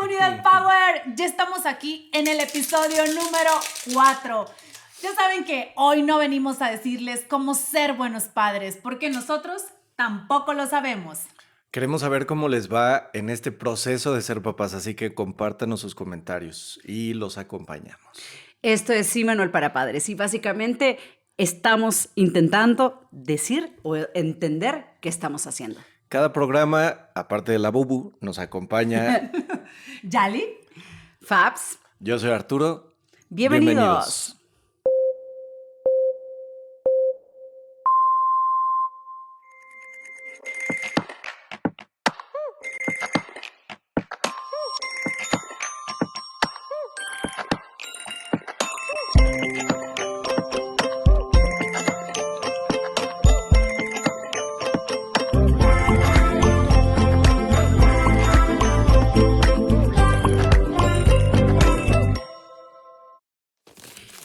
Comunidad Power, ya estamos aquí en el episodio número 4. Ya saben que hoy no venimos a decirles cómo ser buenos padres, porque nosotros tampoco lo sabemos. Queremos saber cómo les va en este proceso de ser papás, así que compártanos sus comentarios y los acompañamos. Esto es Sí Manual para Padres y básicamente estamos intentando decir o entender qué estamos haciendo. Cada programa, aparte de la Bubu, nos acompaña. ¿Yali? Fabs, Yo soy Arturo. bienvenidos.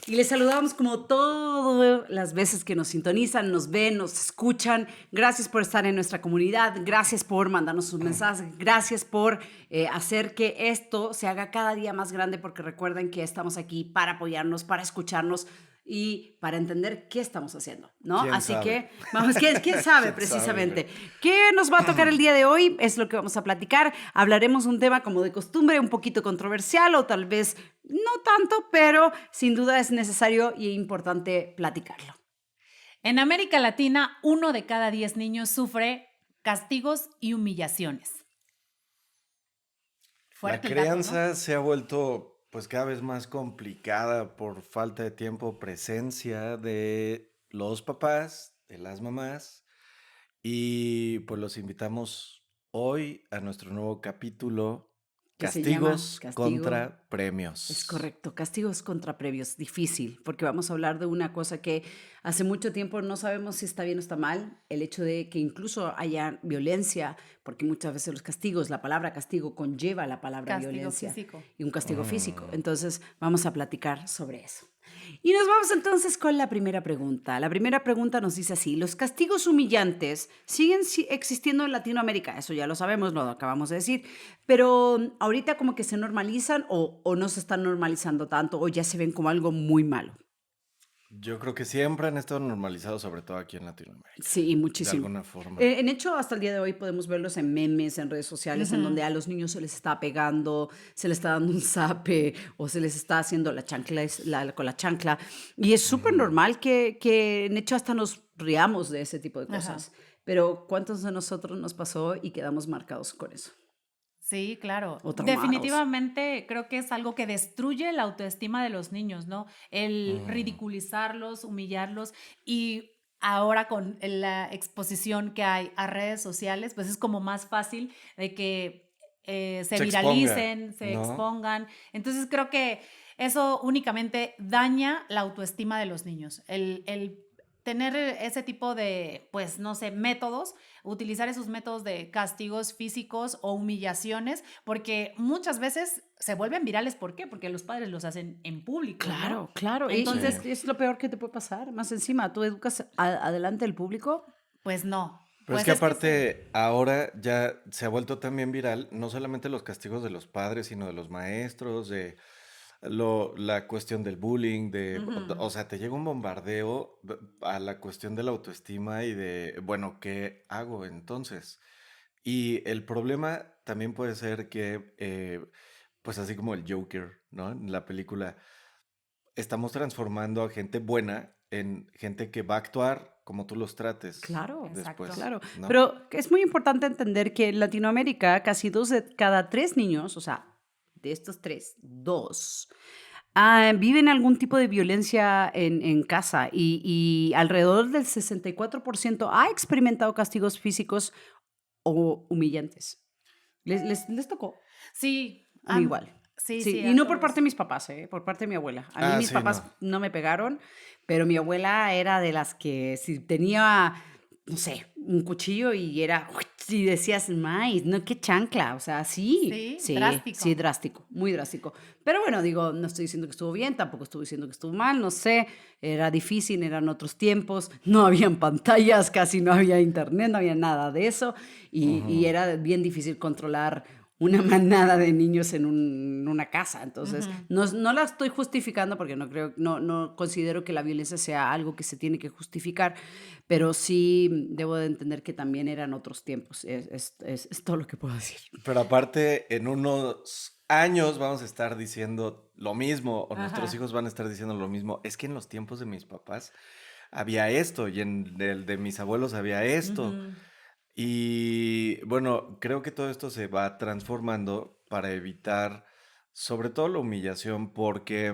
Y les saludamos como todas las veces que nos sintonizan, nos ven, nos escuchan. Gracias por estar en nuestra comunidad, gracias por mandarnos sus mensajes, gracias por hacer que esto se haga cada día más grande, porque recuerden que estamos aquí para apoyarnos, para escucharnos y para entender qué estamos haciendo, ¿no? ¿Quién Así sabe? que, vamos, ¿quién sabe ¿Quién precisamente? sabe? ¿Qué nos va a tocar el día de hoy? Es lo que vamos a platicar. Hablaremos un tema como de costumbre, un poquito controversial o tal vez no tanto, pero sin duda es necesario y importante platicarlo. En América Latina, 1 de cada 10 niños sufre castigos y humillaciones. La Fuerte el dato, crianza se ha vuelto pues cada vez más complicada por falta de tiempo, presencia de los papás, de las mamás. Y pues los invitamos hoy a nuestro nuevo capítulo, Que se llama Castigos Castigo. contra Premios. Es correcto, castigos contra previos, difícil, porque vamos a hablar de una cosa que hace mucho tiempo no sabemos si está bien o está mal, el hecho de que incluso haya violencia, porque muchas veces los castigos, la palabra castigo conlleva la palabra Castigo violencia físico. y un castigo físico. Entonces vamos a platicar sobre eso. Y nos vamos entonces con la primera pregunta. La primera pregunta nos dice así: ¿los castigos humillantes siguen existiendo en Latinoamérica? Eso ya lo sabemos, lo acabamos de decir, pero ahorita como que se normalizan o no se están normalizando tanto o ya se ven como algo muy malo. Yo creo que siempre han estado normalizados, sobre todo aquí en Latinoamérica, Sí, de muchísimo. alguna forma. En hecho, hasta el día de hoy podemos verlos en memes, en redes sociales, en donde a los niños se les está pegando, se les está dando un zape o se les está haciendo la chancla con la chancla. Y es súper normal que en hecho hasta nos riamos de ese tipo de cosas. Pero ¿cuántos de nosotros nos pasó y quedamos marcados con eso? Sí, claro. O traumados. Definitivamente creo que es algo que destruye la autoestima de los niños, ¿no? El ridiculizarlos, humillarlos y ahora con la exposición que hay a redes sociales, pues es como más fácil de que se Se exponga, viralicen, se ¿no? expongan. Entonces creo que eso únicamente daña la autoestima de los niños. El tener ese tipo de, pues, no sé, métodos, utilizar esos métodos de castigos físicos o humillaciones, porque muchas veces se vuelven virales. ¿Por qué? Porque los padres los hacen en público, ¿no? Claro, claro. Entonces, Entonces, es lo peor que te puede pasar. Más encima, tú educas adelante del público. pues no. Pero Pues es que es que aparte ahora ya se ha vuelto también viral, no solamente los castigos de los padres, sino de los maestros, de la cuestión del bullying, o sea, te llega un bombardeo a la cuestión de la autoestima y de, bueno, ¿qué hago entonces? Y el problema también puede ser que, pues así como el Joker, ¿no? En la película, estamos transformando a gente buena en gente que va a actuar como tú los trates Claro, Exacto. después, claro. ¿no? Pero es muy importante entender que en Latinoamérica casi 2 de cada 3 niños, o sea, de estos 3, 2, viven algún tipo de violencia en casa y alrededor del 64% ha experimentado castigos físicos o humillantes. ¿Les tocó? sí. A mí igual. Sí, Sí, sí, y a no por todos. parte de mis papás, por parte de mi abuela. A mí Ah, mis sí, papás no me pegaron, pero mi abuela era de las que si tenía, no sé, un cuchillo y era, y decías, maíz, no, qué chancla, o sea, Sí, drástico. sí, drástico, muy drástico. Pero bueno, digo, no estoy diciendo que estuvo bien, tampoco estoy diciendo que estuvo mal, no sé, era difícil, eran otros tiempos, no habían pantallas, casi no había internet, no había nada de eso, y era bien difícil controlar una manada de niños en una casa. Entonces, Ujú. no la estoy justificando porque no considero que la violencia sea algo que se tiene que justificar, pero sí debo de entender que también eran otros tiempos. Es todo lo que puedo decir. Pero aparte, en unos años vamos a estar diciendo lo mismo, o nuestros Ajá. hijos van a estar diciendo lo mismo. Es que en los tiempos de mis papás había esto, y en el de mis abuelos había esto. Ujú. Y bueno, creo que todo esto se va transformando para evitar, sobre todo la humillación, porque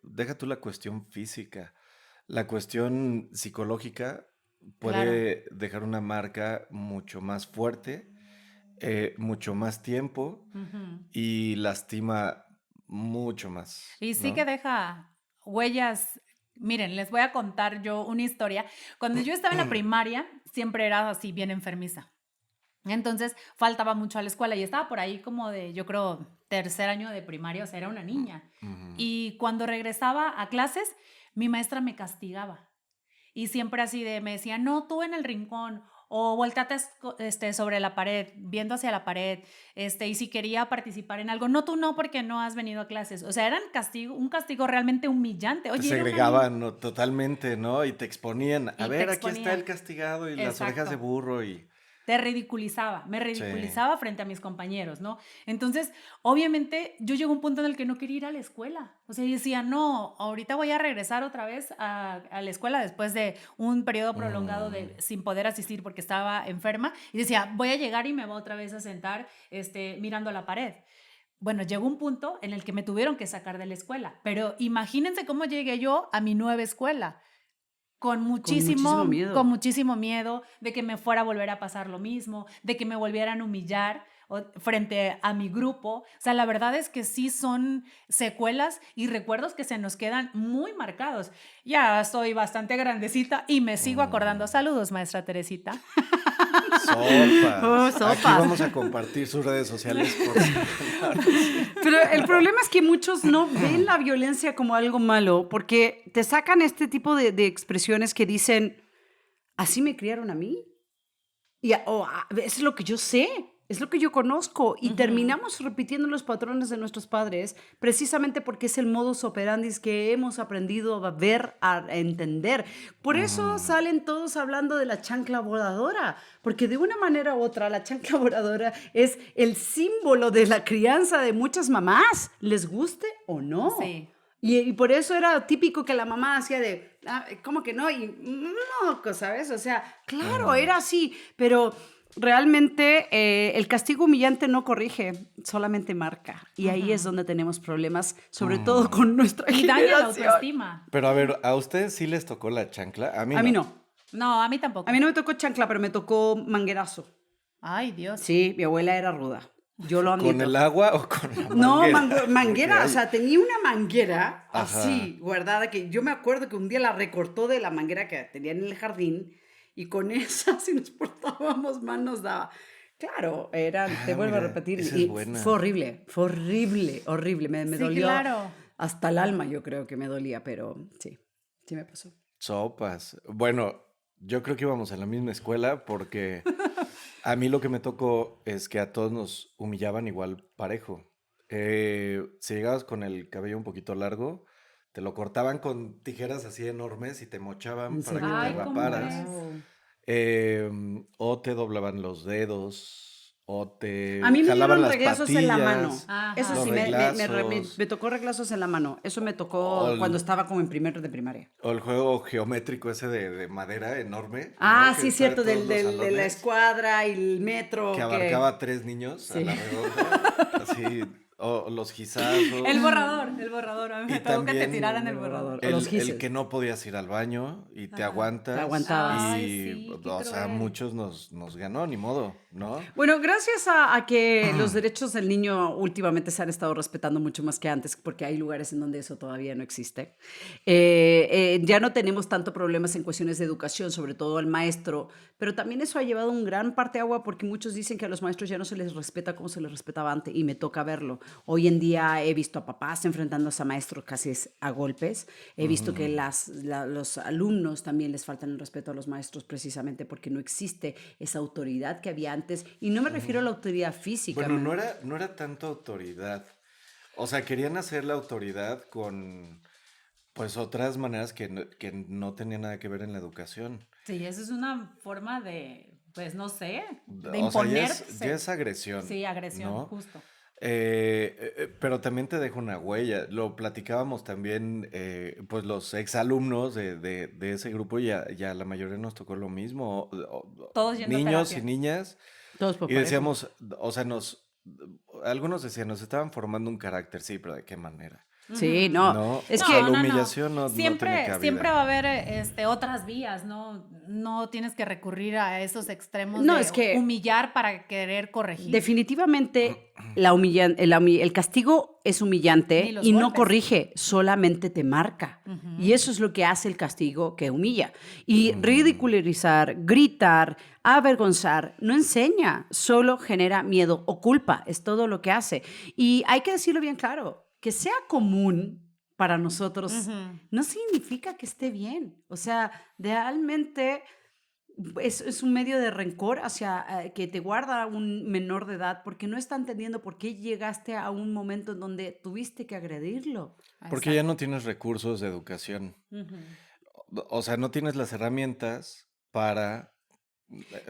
deja tú la cuestión física, la cuestión psicológica Claro. puede dejar una marca mucho más fuerte, mucho más tiempo Ujú. y lastima mucho más, Y sí que ¿no? deja huellas. Miren, les voy a contar yo una historia. Cuando yo estaba en la primaria, siempre era así bien enfermiza. Entonces, faltaba mucho a la escuela y estaba por ahí como de, yo creo, tercer año de primaria, o sea, era una niña. Ujú. Y cuando regresaba a clases, mi maestra me castigaba. Y siempre así de, me decía, no, tú en el rincón, o volteate sobre la pared, viendo hacia la pared, y si quería participar en algo, no, tú no, porque no has venido a clases. O sea, un castigo realmente humillante. Te Oye, era una niña segregaban, ¿no? Totalmente, ¿no? Y te exponían, a y te ver, aquí está el exponían. castigado y las orejas de Exacto. burro y... Me Sí. ridiculizaba frente a mis compañeros, ¿no? Entonces, obviamente, yo llegó a un punto en el que no quería ir a la escuela. O sea, yo decía, no, ahorita voy a regresar otra vez a la escuela después de un periodo prolongado Mm. de sin poder asistir porque estaba enferma. Y decía, voy a llegar y me voy otra vez a sentar mirando a la pared. Bueno, llegó un punto en el que me tuvieron que sacar de la escuela, pero imagínense cómo llegué yo a mi nueva escuela Con muchísimo con miedo. muchísimo miedo de que me fuera a volver a pasar lo mismo, de que me volvieran a humillar frente a mi grupo. O sea, la verdad es que sí son secuelas y recuerdos que se nos quedan muy marcados. Ya soy bastante grandecita y me sigo acordando. Mm. Saludos, maestra Teresita. Oh, Sopas. Aquí sopas. vamos a compartir sus redes sociales por si... No, no es cierto. Pero el problema es que muchos no ven la violencia como algo malo porque te sacan este tipo de expresiones que dicen, así me criaron a mí. Es lo que yo sé, es lo que yo conozco. Y Ujú. terminamos repitiendo los patrones de nuestros padres precisamente porque es el modus operandi que hemos aprendido a ver, a entender. Por eso Mm. salen todos hablando de la chancla voladora, porque de una manera u otra la chancla voladora es el símbolo de la crianza de muchas mamás, les guste o no. Sí, Y por eso era típico que la mamá hacía de, ¿cómo que no? Y no, ¿sabes? O sea, claro, Mm. era así, pero realmente el castigo humillante no corrige, solamente marca. Y ahí es ujú. donde tenemos problemas, sobre todo Mm. con nuestra Y daña la generación. autoestima. Pero a ver, ¿a ustedes sí les tocó la chancla? A mí A mí no. no. No, a mí A mí tampoco. no me tocó chancla, pero me tocó manguerazo. Ay, Dios. Sí, mi abuela era ruda. Yo lo ¿Con admito. el agua o con la No, manguera? Porque manguera, o hay... sea, tenía una manguera Ajá. así guardada que yo me acuerdo que un día la recortó de la manguera que tenía en el jardín y con esa, si nos portábamos mal, nos daba. Claro, te Ah, vuelvo a mira, repetir, esa es y fue buena. horrible, fue horrible, horrible. Me Sí, dolió claro. hasta el alma, yo creo que me dolía, pero sí, sí me pasó. Sopas. Bueno, yo creo que íbamos a la misma escuela porque a mí lo que me tocó es que a todos nos humillaban igual parejo. Si llegabas con el cabello un poquito largo, te lo cortaban con tijeras así enormes y te mochaban ¿En para que te serio? Ay, ¿cómo raparas. crees? Wow. O te doblaban los dedos, o A te mí me jalaban dieron las reglazos en la mano. patillas, Eso los sí, Ajá. reglazos, me tocó reglazos en la mano. Eso me o tocó cuando el, estaba como en primero de primaria. o el juego geométrico ese de madera enorme, ¿no? Ah, Que sí, está en cierto, todos los de la salones, escuadra y el que metro, abarcaba a que... 3 niños a Sí. la redonda, así, o los gizazos, El borrador. A mí me y tocó que te también tiraran el El borrador. borrador. O los el que gises. no podías ir al baño y te Ajá. Te aguantas, aguantabas. Ay, y, sí, qué o sea, cruel. muchos nos ganó, ni modo, ¿no? Bueno, gracias a que los derechos del niño últimamente se han estado respetando mucho más que antes, porque hay lugares en donde eso todavía no existe. Ya no tenemos tanto problemas en cuestiones de educación, sobre todo al maestro, pero también eso ha llevado un gran parte agua porque muchos dicen que a los maestros ya no se les respeta como se les respetaba antes y me toca verlo. Hoy en día he visto a papás enfrentándose a maestros casi a golpes. He visto que Ujú. los alumnos también les faltan el respeto a los maestros precisamente porque no existe esa autoridad que había antes. Y no me refiero a la autoridad física. Bueno, no era tanto autoridad. O sea, querían hacer la autoridad con, pues, otras maneras que no tenían nada que ver en la educación. Sí, eso es una forma de, pues no sé, de O sea, ya es imponerse. agresión, Sí, agresión, ¿no? justo. Pero también te deja una huella. Lo platicábamos también, pues los exalumnos de ese grupo, ya la mayoría nos tocó lo mismo, Todos yendo a niños y terapia. niñas, Todos por y parejo. decíamos, o sea, algunos decían, nos estaban formando un carácter, sí, pero ¿de qué manera? Sí, Ujú. no, No, es o sea, No, la que no, no. humillación no tiene Siempre va a cabida. haber otras vías, ¿no? No tienes que recurrir a esos extremos no, de es que humillar para querer corregir. definitivamente el castigo es Ni humillante los y no golpes. corrige, solamente te marca. Y Ujú. eso es lo que hace el castigo que humilla. Y Ujú. ridiculizar, gritar, avergonzar, no enseña, solo genera miedo o culpa, es todo lo que hace. Y hay que decirlo bien claro, que sea común para nosotros Ujú. no significa que esté bien. O sea, realmente es un medio de rencor hacia que te guarda un menor de edad porque no está entendiendo por qué llegaste a un momento en donde tuviste que agredirlo. Porque ya no Exacto. tienes recursos de educación. Ujú. O sea, no tienes las herramientas para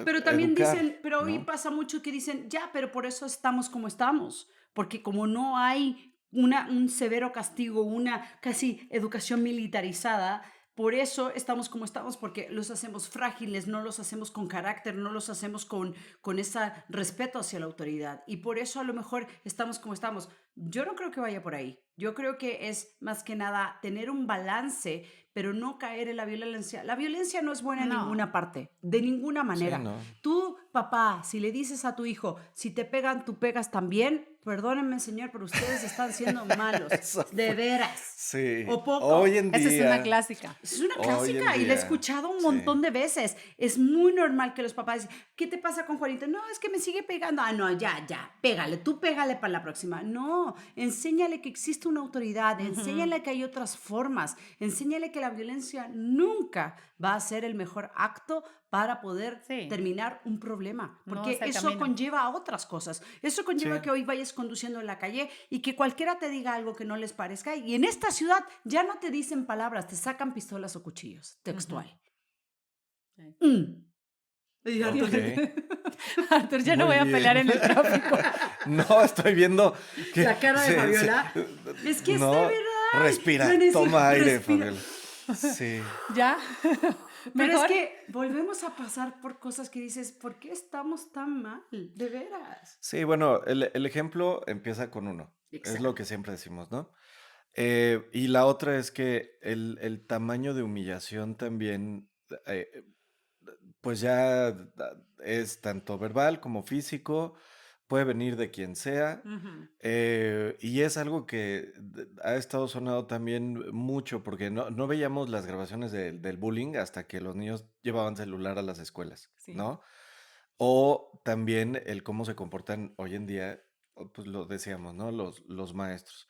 Pero también educar, dicen, pero hoy ¿no? pasa mucho que dicen, ya, pero por eso estamos como estamos, porque como no hay un severo castigo, una casi educación militarizada, por eso estamos como estamos, porque los hacemos frágiles, no los hacemos con carácter, no los hacemos con ese respeto hacia la autoridad. Y por eso a lo mejor estamos como estamos. Yo no creo que vaya por ahí. Yo creo que es más que nada tener un balance, pero no caer en la violencia. La violencia no es buena en No. ninguna parte, de ninguna Sí, manera. no. Tú, papá, si le dices a tu hijo, si te pegan, tú pegas también, perdónenme, señor, pero ustedes están siendo malos, Eso de fue. veras, Sí, o poco. hoy en Esa es una día, clásica. Es una hoy en clásica y la he día, escuchado un sí. montón de veces. Es muy normal que los papás dicen, ¿qué te pasa con Juanito? No, es que me sigue pegando. Ah, no, ya, pégale, tú pégale para la próxima. No, enséñale que existe una autoridad, Ujú. enséñale que hay otras formas, enséñale que la violencia nunca va a ser el mejor acto para poder Sí, terminar un problema, no porque es el eso camino. conlleva a otras cosas. Eso Sí, conlleva que hoy vayas conduciendo en la calle y que cualquiera te diga algo que no les parezca. Y en esta ciudad ya no te dicen palabras, te sacan pistolas o cuchillos, Ujú. textual. Sí. Mm. Y ok, Arthur, Arthur, ya no muy voy a pelear bien. en el tráfico. No, estoy viendo que la cara de Fabiola, es que es de no, verdad, respira, no necesito, toma aire, respira. Fabiola. Sí, ¿Ya? Pero es ¿Mejor? que volvemos a pasar por cosas que dices, ¿por qué estamos tan mal? De veras. sí, bueno, el ejemplo empieza con uno, es lo Exacto. que siempre decimos, ¿no? Y la otra es que el tamaño de humillación también, pues ya es tanto verbal como físico, puede venir de quien sea, Ujú. y es algo que ha estado sonado también mucho, porque no veíamos las grabaciones del bullying hasta que los niños llevaban celular a las escuelas, Sí. ¿no? O también el cómo se comportan hoy en día, pues lo decíamos, ¿no? Los maestros.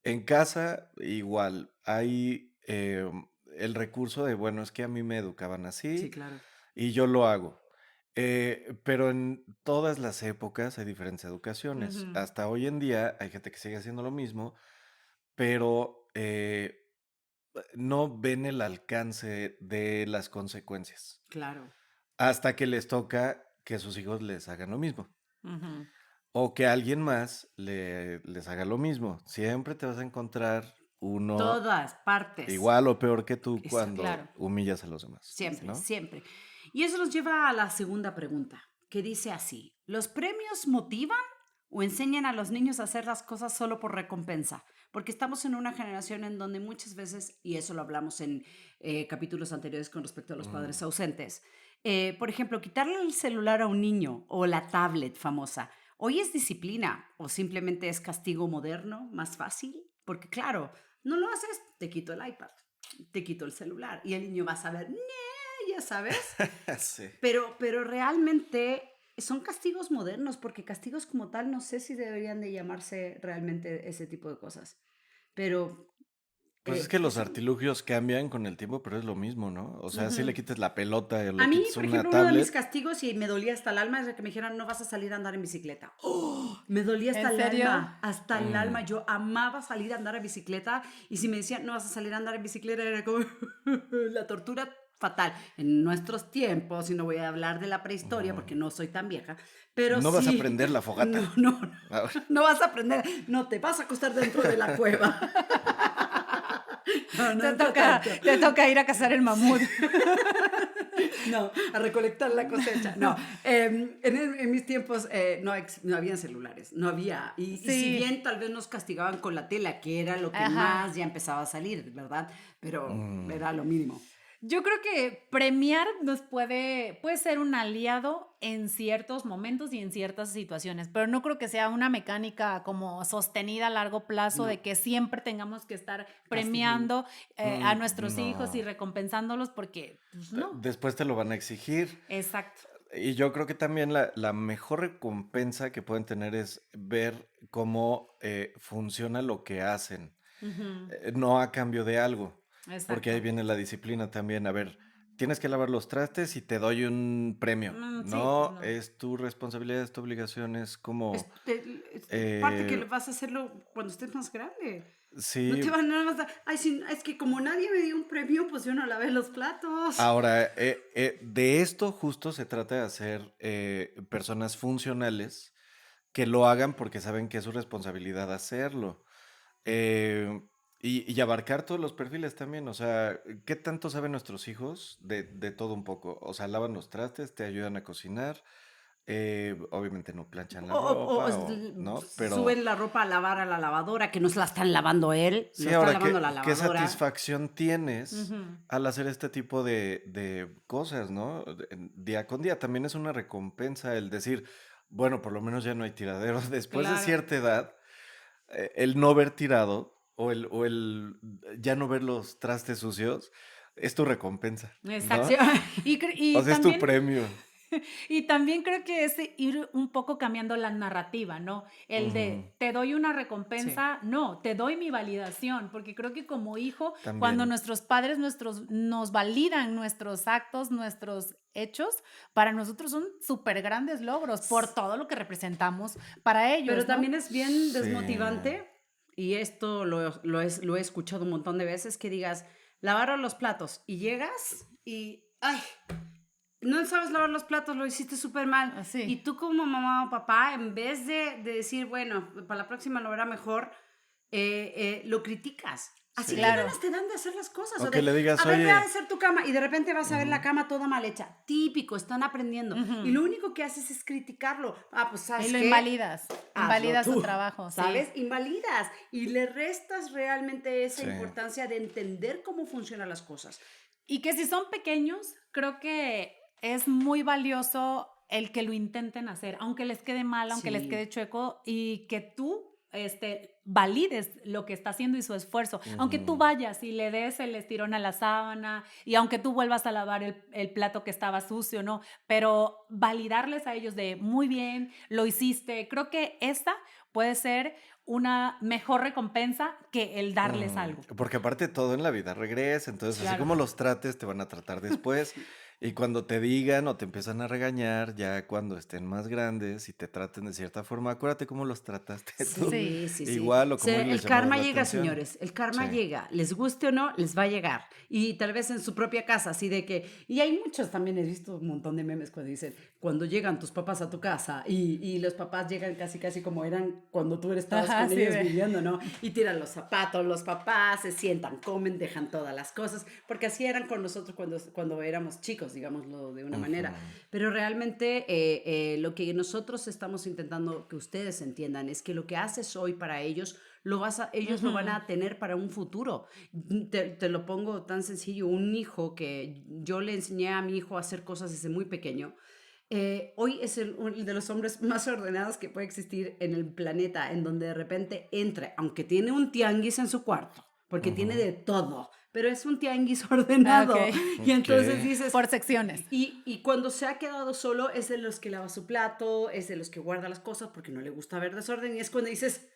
En casa, igual, hay el recurso de, bueno, es que a mí me educaban Sí, así claro. y yo lo hago. Pero en todas las épocas hay diferentes educaciones. Ujú. Hasta hoy en día hay gente que sigue haciendo lo mismo, pero no ven el alcance de las consecuencias Claro. hasta que les toca que sus hijos les hagan lo mismo. Ujú. O que alguien más les haga lo mismo. Siempre te vas a encontrar uno Todas partes. igual o peor que tú Exacto. Claro. cuando humillas a los demás, Siempre, ¿no? siempre. Y eso nos lleva a la segunda pregunta, que dice así, ¿los premios motivan o enseñan a los niños a hacer las cosas solo por recompensa? Porque estamos en una generación en donde muchas veces, y eso lo hablamos en capítulos anteriores con respecto a los Mm. padres ausentes, por ejemplo, quitarle el celular a un niño o la tablet famosa, ¿hoy es disciplina o simplemente es castigo moderno, más fácil? Porque claro, no lo haces, te quito el iPad, te quito el celular y el niño va a saber, "Nee", ya sabes, Sí. pero realmente son castigos modernos, porque castigos como tal no sé si deberían de llamarse realmente ese tipo de cosas. Pero Pues es que los es artilugios cambian con el tiempo, pero es lo mismo, ¿no? O sea, si le Ujú. quites la pelota o a le mí, quites por una ejemplo, uno de mis tablet, castigos y me dolía hasta el alma es de que me dijeran no vas a salir a andar en bicicleta. ¡Oh! Me dolía ¿En serio? hasta el alma. mm, Yo amaba salir a andar en bicicleta y si me decían no vas a salir a andar en bicicleta era como la tortura fatal. En nuestros tiempos, y no voy a hablar de la prehistoria porque ujú. no soy tan vieja, pero No vas a sí, prender la no, fogata. no, A ver, no vas a aprender, no te vas a acostar dentro de la cueva. No, Te nunca toca, tanto. te toca ir a cazar el Sí. mamut. No, a recolectar la cosecha. No, en mis tiempos no habían celulares, no había. Y si Sí, bien tal vez nos castigaban con la tela, que era lo que ajá. más ya empezaba a salir, ¿verdad? Pero mm, era lo mínimo. Yo creo que premiar puede ser un aliado en ciertos momentos y en ciertas situaciones, pero no creo que sea una mecánica como sostenida a largo plazo de No, que siempre tengamos que estar castigando. premiando a nuestros hijos y no. recompensándolos porque, pues no. Después te lo van a exigir. Exacto. Y yo creo que también la mejor recompensa que pueden tener es ver cómo funciona lo que hacen, Ujú. no a cambio de algo, porque ahí Exacto. viene la disciplina también. A ver, tienes que lavar los trastes y te doy un premio. Sí, pues No, no. es tu responsabilidad, es tu obligación, es como, Parte que eh, vas a hacerlo cuando estés más grande. No sí. te van nada más a, ay, sí, es que como nadie me dio un premio, pues yo no lavé los platos. Ahora, de esto justo se trata de hacer personas funcionales que lo hagan porque saben que es su responsabilidad hacerlo. Eh, y abarcar todos los perfiles también, o sea, ¿qué tanto saben nuestros hijos de todo un poco? O sea, lavan los trastes, te ayudan a cocinar, obviamente no planchan la ropa, ¿no? Pero Suben la ropa a lavar a la lavadora, que no se la están lavando él, lo sí, está ahora, lavando ¿qué, la qué lavadora. satisfacción tienes Ujú. al hacer este tipo de cosas, ¿no? Día con día también es una recompensa el decir, bueno, por lo menos ya no hay tiradero. Después de Claro. cierta edad, el no ver tirado o el ya no ver los trastes sucios es tu recompensa, Exacto. ¿no? Y O sea, es tu también premio. y también creo que es ir un poco cambiando la narrativa, ¿no? El Ujú, de te doy una Sí. recompensa, no, te doy mi validación, porque creo que como hijo, cuando también. nuestros padres nos validan nuestros actos, nuestros hechos, para nosotros son súper grandes logros por todo lo que representamos para Pero ellos, ¿no? también es bien Sí. desmotivante, y esto lo he escuchado un montón de veces, que digas, lavaron los platos, y llegas y, ay, no sabes lavar los platos, lo hiciste súper mal. Así. Y tú como mamá o papá, en vez de decir, bueno, para la próxima lo verá mejor, lo criticas. Así que Sí. Claro. ganas te dan de hacer las cosas. O O que de, le digas, a ver, ve a oye, hacer tu cama. Y de repente vas a ver la ujú, cama toda mal hecha. Típico, están aprendiendo. Y Ujú. lo único que haces es criticarlo. Ah, pues Y ¿sabes lo qué? invalidas, Hazlo invalidas su tú, trabajo, ¿sabes? sí. Invalidas y le restas realmente esa sí. importancia de entender cómo funcionan las cosas. Y que si son pequeños, creo que es muy valioso el que lo intenten hacer, aunque les quede mal, aunque les quede Sí, chueco, y que tú valides lo que está haciendo y su esfuerzo. Aunque tú Ujú. vayas y le des el estirón a la sábana, y aunque tú vuelvas a lavar el plato que estaba sucio, ¿no? Pero validarles a ellos de muy bien, lo hiciste. Creo que esta puede ser una mejor recompensa que el darles algo. Porque aparte todo en la vida regresa, entonces así Claro. como los trates te van a tratar después y cuando te digan o te empiezan a regañar, ya cuando estén más grandes y te traten de cierta forma, acuérdate cómo los trataste tú, Sí. sí, sí, sí. igual o cómo les El llamabas karma la llega, atención. señores. El karma Sí. llega. Les guste o no, les va a llegar. Y tal vez en su propia casa, así de que. Y hay muchos también, he visto un montón de memes cuando dicen, cuando llegan tus papás a tu casa y los papás llegan casi, casi como eran cuando tú estabas Ajá, con sí, ellos ve. viviendo, ¿no? Y tiran los zapatos, los papás se sientan, comen, dejan todas las cosas, porque así eran con nosotros cuando éramos chicos, digámoslo de una Ujú. manera. Pero realmente lo que nosotros estamos intentando que ustedes entiendan es que lo que haces hoy para ellos, ellos lo van Ujú. a tener para un futuro. Te lo pongo tan sencillo, un hijo que yo le enseñé a mi hijo a hacer cosas desde muy pequeño. Hoy es el de los hombres más ordenados que puede existir en el planeta, en donde de repente entra, aunque tiene un tianguis en su cuarto, porque tiene Ujú. de todo, pero es un tianguis ordenado. Ok. Y entonces Ok. dices, Por secciones. y cuando se ha quedado solo, es de los que lava su plato, es de los que guarda las cosas porque no le gusta ver desorden. Y es cuando dices,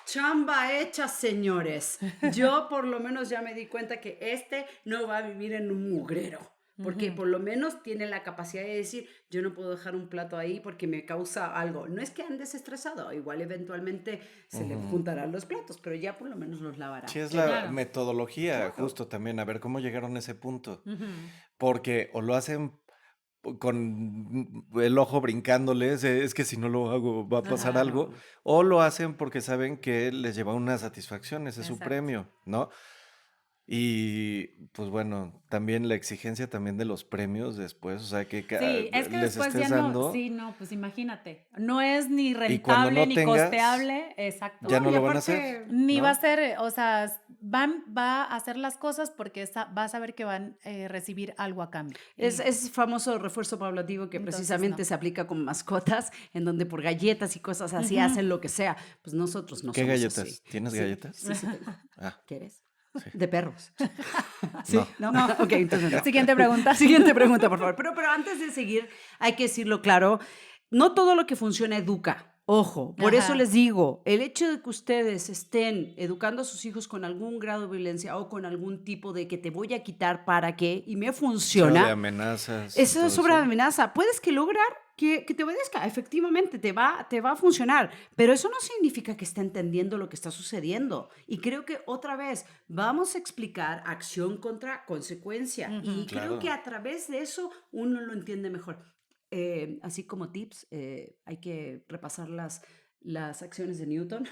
chamba hecha, señores. Yo por lo menos ya me di cuenta que este no va a vivir en un mugrero. Porque Ujú. por lo menos tiene la capacidad de decir, yo no puedo dejar un plato ahí porque me causa algo. No es que andes estresado, igual eventualmente se le Ujú. juntarán los platos, pero ya por lo menos los Sí, lavará. es la Pero, Claro. metodología, claro. justo también, a ver cómo llegaron a ese punto. Ujú. Porque o lo hacen con el ojo brincándoles, es que si no lo hago va a pasar Ajá. algo, Claro. o lo hacen porque saben que les lleva una satisfacción, ese es su Exacto. premio, ¿no? Y pues bueno, también la exigencia también de los premios después, o sea, que Sí, es que les después ya estés no, dando sí, no, pues imagínate, no es ni y cuando rentable no ni tengas, costeable, exacto. ya No, no y lo van a hacer, aparte, Ni va a ¿no? ser, o sea, va a hacer las cosas porque va a saber que van a recibir algo a cambio. Y es famoso refuerzo paulatino que entonces precisamente no. se aplica con mascotas, en donde por galletas y cosas así Ujú. hacen lo que sea. Pues nosotros no ¿Qué somos así. galletas? ¿Tienes Sí, galletas? sí, sí tengo. Ah, ¿Quieres? sí. De perros. No. ¿Sí? ¿No? No. Ok, entonces no. Siguiente pregunta. Siguiente pregunta, por favor. Pero antes de seguir, hay que decirlo claro, no todo lo que funciona educa. Ojo, por eso Ajá. les digo, el hecho de que ustedes estén educando a sus hijos con algún grado de violencia o con algún tipo de que te voy a quitar para que y me Cero de funciona, amenazas y eso es todo sobre eso. amenaza. Puedes que lograr que te obedezca, efectivamente, te va a funcionar, pero eso no significa que esté entendiendo lo que está sucediendo. Y creo que otra vez vamos a explicar acción contra consecuencia. Ujú. Y creo que Claro. a través de eso uno lo entiende mejor. Así como tips, hay que repasar las acciones de Newton.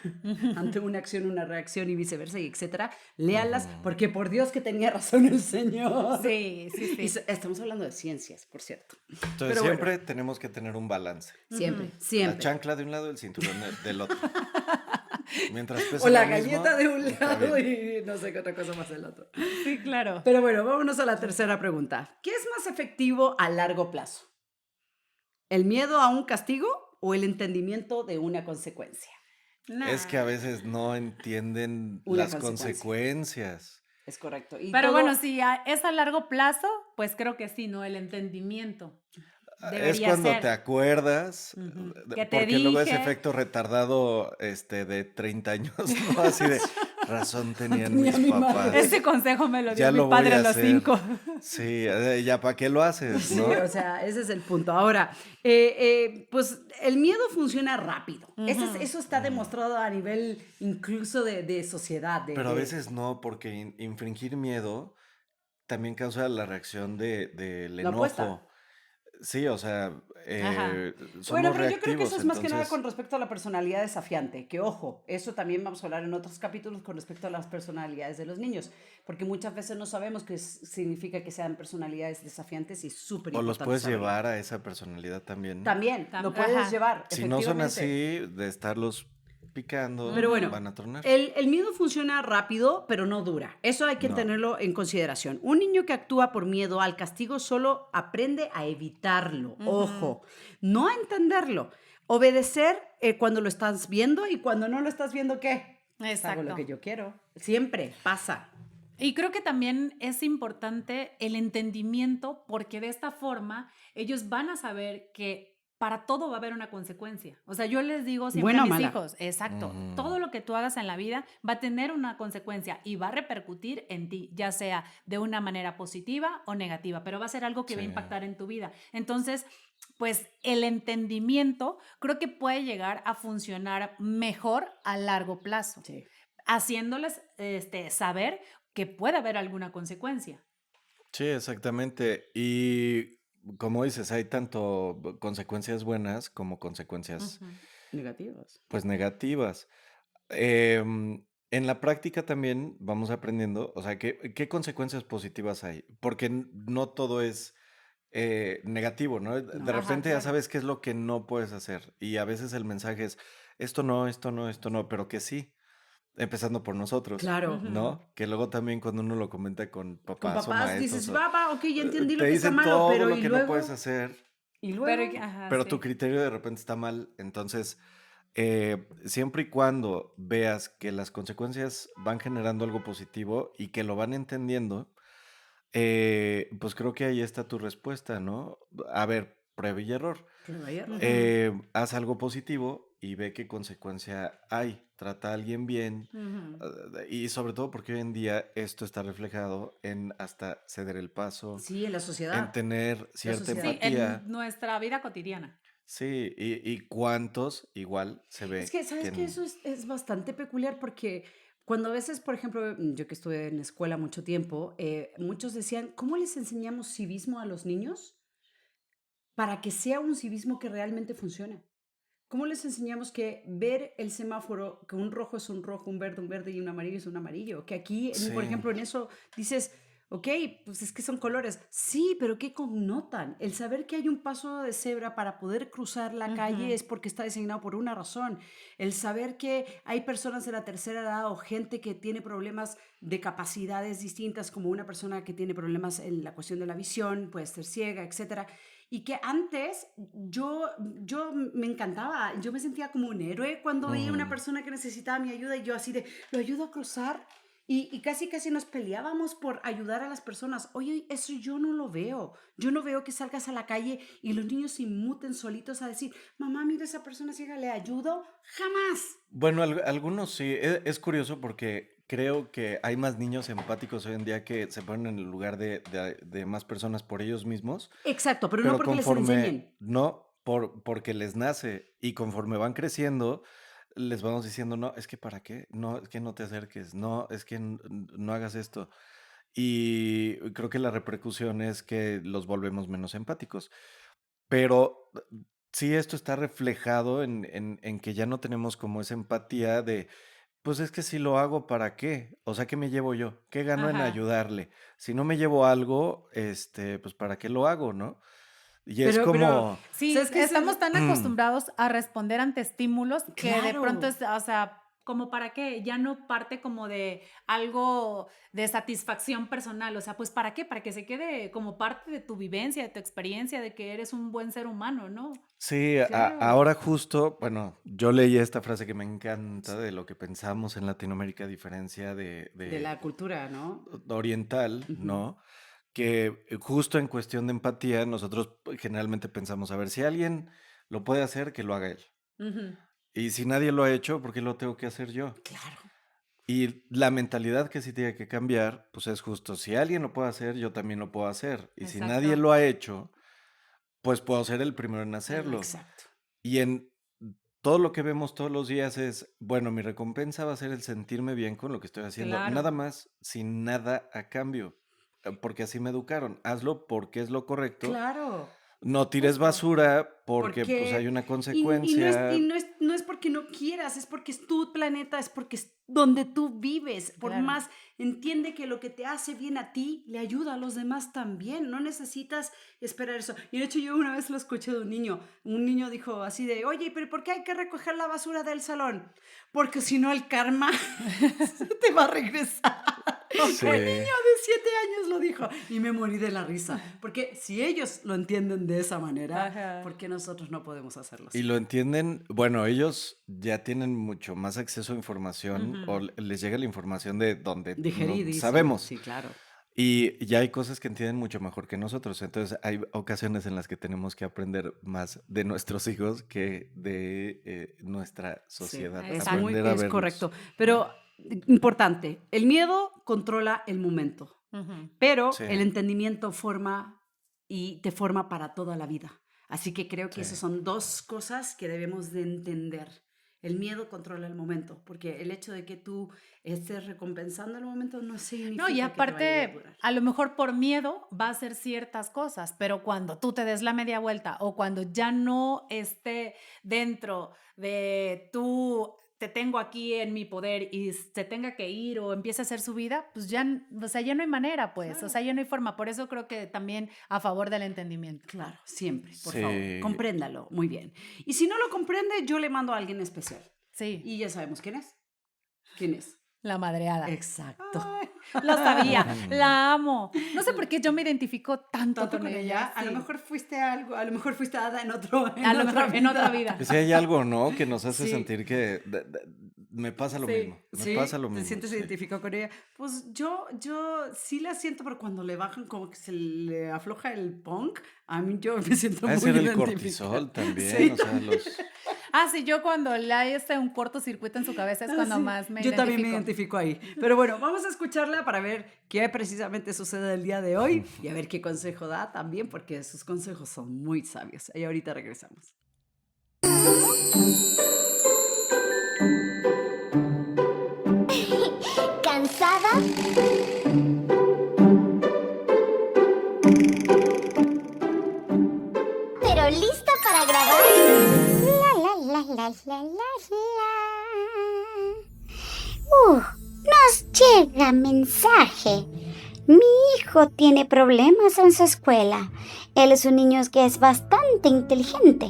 Ante una acción, una reacción y viceversa, y etcétera. Léalas, Ujú. porque por Dios que tenía razón el Señor. Sí, sí, Y sí. estamos hablando de ciencias, por cierto. Entonces Pero bueno, siempre tenemos que tener un balance. Ujú. siempre, La siempre. chancla de un lado, el cinturón del otro. Mientras O pesen la lo galleta mismo, de un está lado bien. y no sé qué otra cosa más del otro. Sí, claro. Pero bueno, vámonos a la tercera pregunta. ¿Qué es más efectivo a largo plazo? ¿El miedo a un castigo o el entendimiento de una consecuencia? Es que a Nah. veces no entienden Una las consecuencia, consecuencias. es correcto. Y Pero bueno, todo, si es a largo plazo, pues creo que sí, ¿no? El entendimiento Es debería cuando te ser. acuerdas, Ujú. Que te porque luego ese dije, efecto retardado, de 30 años, ¿no? Así de razón tenían tenía mis mi papás. madre. ese consejo me lo dio Ya mi lo voy padre a a los hacer. 5. Sí, ya para qué lo haces, Sí, o ¿no? sea, ese es el punto. Ahora, pues el miedo funciona rápido. Eso está Ujú. demostrado a nivel incluso de sociedad, Pero a veces no, porque infringir miedo también causa la reacción del la enojo. opuesta. Sí, o sea, Ajá. Bueno, somos pero yo creo que eso reactivos, es más que nada con entonces, respecto a la personalidad desafiante, que ojo, eso también vamos a hablar en otros capítulos con respecto a las personalidades de los niños, porque muchas veces no sabemos qué significa que sean personalidades desafiantes y es súper o los importante puedes saberlo. llevar a esa personalidad también. También lo puedes Ajá. llevar, Si no son efectivamente. así, de estarlos Pero picando, bueno, Ujú. van a tronar. el miedo funciona rápido, pero no dura. Eso hay que No. tenerlo en consideración. Un niño que actúa por miedo al castigo solo aprende a evitarlo. Ujú. Ojo, no a entenderlo. Obedecer cuando lo estás viendo y cuando no lo estás viendo, ¿qué? Pues hago lo Exacto. que yo quiero. Siempre pasa. Y creo que también es importante el entendimiento porque de esta forma ellos van a saber que para todo va a haber una consecuencia. O sea, yo les digo siempre a Buena o mis mala. hijos, exacto, Ujú. todo lo que tú hagas en la vida va a tener una consecuencia y va a repercutir en ti, ya sea de una manera positiva o negativa, pero va a ser algo que va Sí. a impactar en tu vida. Entonces, pues el entendimiento creo que puede llegar a funcionar mejor a largo plazo, Sí. haciéndoles saber que puede haber alguna consecuencia. Sí, exactamente. Y como dices, hay tanto consecuencias buenas como consecuencias, Ujú. Negativas. pues, negativas. En la práctica también vamos aprendiendo, o sea, ¿qué consecuencias positivas hay? Porque no todo es negativo, ¿no? De No. Ajá, repente ya claro. sabes qué es lo que no puedes hacer y a veces el mensaje es, esto no, esto no, esto no, pero que sí, empezando por nosotros, Claro. Ujú. ¿no? Que luego también cuando uno lo comenta con Con papás o papás maestros, dices, va, ok, ya entendí te lo que está dicen malo, todo pero lo ¿y que no puedes luego? hacer, ¿Y Pero, luego? ajá, pero tu sí. criterio de repente está mal, entonces siempre y cuando veas que las consecuencias van generando algo positivo y que lo van entendiendo, pues creo que ahí está tu respuesta, ¿no? A ver, prueba y error. Prueba y error. Ujú, Haz algo positivo y ve qué consecuencia hay. Trata a alguien bien. ujú. Y sobre todo porque hoy en día esto está reflejado en hasta ceder el paso, Sí, en la en sociedad. tener La cierta sociedad. Sí, empatía. en nuestra vida cotidiana. Sí, y cuántos igual se Es ve que, ¿sabes que qué? Eso es bastante peculiar porque cuando a veces, por ejemplo, yo que estuve en la escuela mucho tiempo, muchos decían, ¿cómo les enseñamos civismo a los niños para que sea un civismo que realmente funcione? ¿Cómo les enseñamos que ver el semáforo, que un rojo es un rojo, un verde y un amarillo es un amarillo? Que aquí, por sí. ejemplo, en eso dices, ok, pues es que son colores. Sí, pero ¿qué connotan? El saber que hay un paso de cebra para poder cruzar la calle Ujú, es porque está diseñado por una razón. El saber que hay personas de la tercera edad o gente que tiene problemas de capacidades distintas, como una persona que tiene problemas en la cuestión de la visión, puede ser ciega, etcétera, y que antes yo me encantaba, yo me sentía como un héroe cuando veía una Ujú. persona que necesitaba mi ayuda y yo así de, lo ayudo a cruzar. Y casi casi nos peleábamos por ayudar a las personas. Oye, eso yo no lo veo. Yo no veo que salgas a la calle y los niños se inmuten solitos a decir, mamá, mira esa persona ciega, ¿le ayudo? Jamás. Bueno, algunos sí. Es curioso porque creo que hay más niños empáticos hoy en día que se ponen en el lugar de más personas por ellos mismos, Exacto, pero no pero porque les conforme enseñen. no, porque les nace y conforme van creciendo, les vamos diciendo, no, es que para qué, no, es que no te acerques, no, es que no hagas esto. Y creo que la repercusión es que los volvemos menos empáticos. Pero sí, esto está reflejado en que ya no tenemos como esa empatía de, pues es que si lo hago, ¿para qué? O sea, ¿qué me llevo yo? ¿Qué gano en ajá. ayudarle? Si no me llevo algo, pues ¿para qué lo hago, no? Y es Pero, como, Sí, ¿sabes qué? estamos tan acostumbrados a responder ante estímulos que de pronto Claro. es, o sea, como para qué, ya no parte como de algo de satisfacción personal, o sea, pues para qué, para que se quede como parte de tu vivencia, de tu experiencia, de que eres un buen ser humano, ¿no? sí, Claro. ahora justo, bueno, yo leí esta frase que me encanta de lo que pensamos en Latinoamérica, a diferencia De la cultura, ¿no? oriental, Ujú. ¿no? Que justo en cuestión de empatía, nosotros generalmente pensamos, a ver, si alguien lo puede hacer, que lo haga él. Ujú, Y si nadie lo ha hecho, ¿por qué lo tengo que hacer yo? Claro, Y la mentalidad que sí tiene que cambiar, pues es justo, si alguien lo puede hacer, yo también lo puedo hacer. Y si nadie exacto. lo ha hecho, pues puedo ser el primero en hacerlo. exacto. Y en todo lo que vemos todos los días es, bueno, mi recompensa va a ser el sentirme bien con lo que estoy haciendo, Claro. nada más, sin nada a cambio, porque así me educaron, hazlo porque es lo correcto, Claro, no tires justo. basura porque pues hay Porque, una y no es, consecuencia. no es porque no quieras, es porque es tu planeta, es porque es donde tú vives. Por Claro. más, entiende que lo que te hace bien a ti le ayuda a los demás también. No necesitas esperar eso. Y de hecho, yo una vez lo escuché de un niño. Un niño dijo así de, oye, pero ¿por qué hay que recoger la basura del salón? Porque si no, el karma se te va a regresar. Un Sí, niño de 7 años lo dijo y me morí de la risa, porque si ellos lo entienden de esa manera, Ajá. ¿por qué nosotros no podemos hacerlo y así? lo entienden, bueno, ellos ya tienen mucho más acceso a información o Ujú. les llega la información de donde no Digeridísima, sabemos. sí, claro. Y ya hay cosas que entienden mucho mejor que nosotros. Entonces, hay ocasiones en las que tenemos que aprender más de nuestros hijos que de nuestra Sí, sociedad. Exacto. Aprender a es verlos. correcto. Pero importante, el miedo controla el momento, Ujú. pero Sí, el entendimiento forma y te forma para toda la vida. Así que creo que sí. esas son dos cosas que debemos de entender. El miedo controla el momento, porque el hecho de que tú estés recompensando el momento no No, y significa que te vaya a aparte, durar. a lo mejor por miedo va a hacer ciertas cosas, pero cuando tú te des la media vuelta o cuando ya no esté dentro de tú te tengo aquí en mi poder y se tenga que ir o empiece a hacer su vida, pues ya, o sea, ya no hay manera, pues, o Claro. sea, ya no hay forma. Por eso creo que también a favor del entendimiento. Claro, siempre, por favor, Sí. compréndalo muy bien. Y si no lo comprende, yo le mando a alguien especial. Sí. Y ya sabemos quién es. ¿Quién es? La madreada. Exacto. Lo sabía, Mm. la amo. No sé por qué yo me identifico tanto Tanto con con ella. ella, a lo Sí. mejor fuiste algo, a lo mejor fuiste hada en otro, A lo mejor en otra vida. Que si hay algo, ¿no? Que nos hace Sí. sentir que me pasa lo Sí. mismo. Me Sí, pasa lo te mismo. sientes Sí. identificado con ella. Pues yo sí la siento, pero cuando le bajan como que se le afloja el punk, a mí yo me siento Ha de muy ser el identificada. cortisol también, Sí. o sea, los... Ah, sí, yo cuando le hay un cortocircuito en su cabeza es Ah, cuando sí. más me Yo también me identifico. identifico ahí. Pero bueno, vamos a escucharla para ver qué precisamente sucede el día de hoy y a ver qué consejo da también, porque sus consejos son muy sabios. Y ahorita regresamos. ¿Cansada? ¿Pero lista para grabar? Nos llega mensaje. Mi hijo tiene problemas en su escuela. Él es un niño que es bastante inteligente.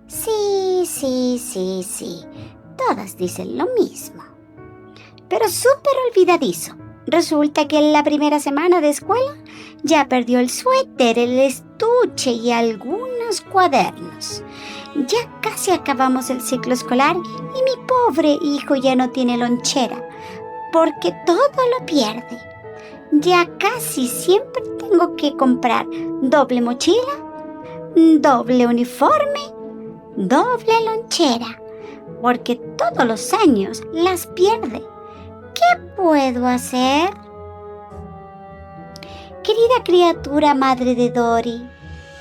Sí. Todas dicen lo mismo. Pero súper olvidadizo. Resulta que en la primera semana de escuela ya perdió el suéter, el estuche y algunos cuadernos. Ya casi acabamos el ciclo escolar y mi pobre hijo ya no tiene lonchera, porque todo lo pierde. Ya casi siempre tengo que comprar doble mochila, doble uniforme, doble lonchera, porque todos los años las pierde. ¿Qué puedo hacer? Querida criatura madre de Dory,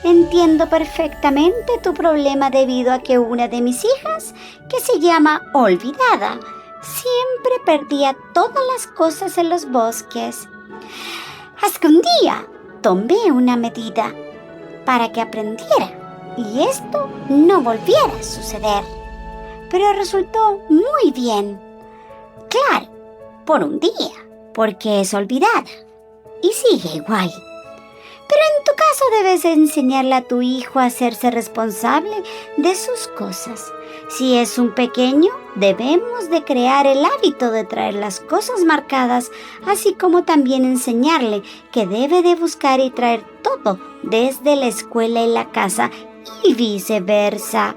entiendo perfectamente tu problema debido a que una de mis hijas, que se llama Olvidada, siempre perdía todas las cosas en los bosques. Hasta que un día tomé una medida para que aprendiera y esto no volviera a suceder. Pero resultó muy bien. Claro, por un día, porque es olvidada y sigue igual. Pero en tu caso debes enseñarle a tu hijo a hacerse responsable de sus cosas. Si es un pequeño, debemos de crear el hábito de traer las cosas marcadas, así como también enseñarle que debe de buscar y traer todo desde la escuela y la casa y viceversa.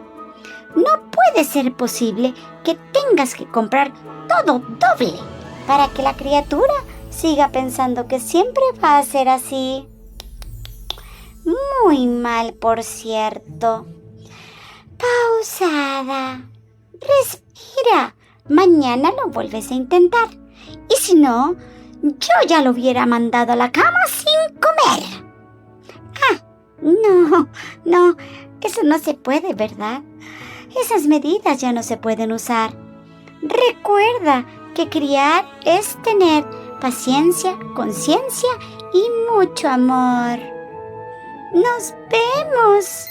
No puede ser posible que tengas que comprar todo doble para que la criatura siga pensando que siempre va a ser así. Muy mal, por cierto. Pausada. Respira. Mañana lo vuelves a intentar. Y si no, yo ya lo hubiera mandado a la cama sin comer. No, eso no se puede, ¿verdad? Esas medidas ya no se pueden usar. Recuerda que criar es tener paciencia, conciencia y mucho amor. ¡Nos vemos!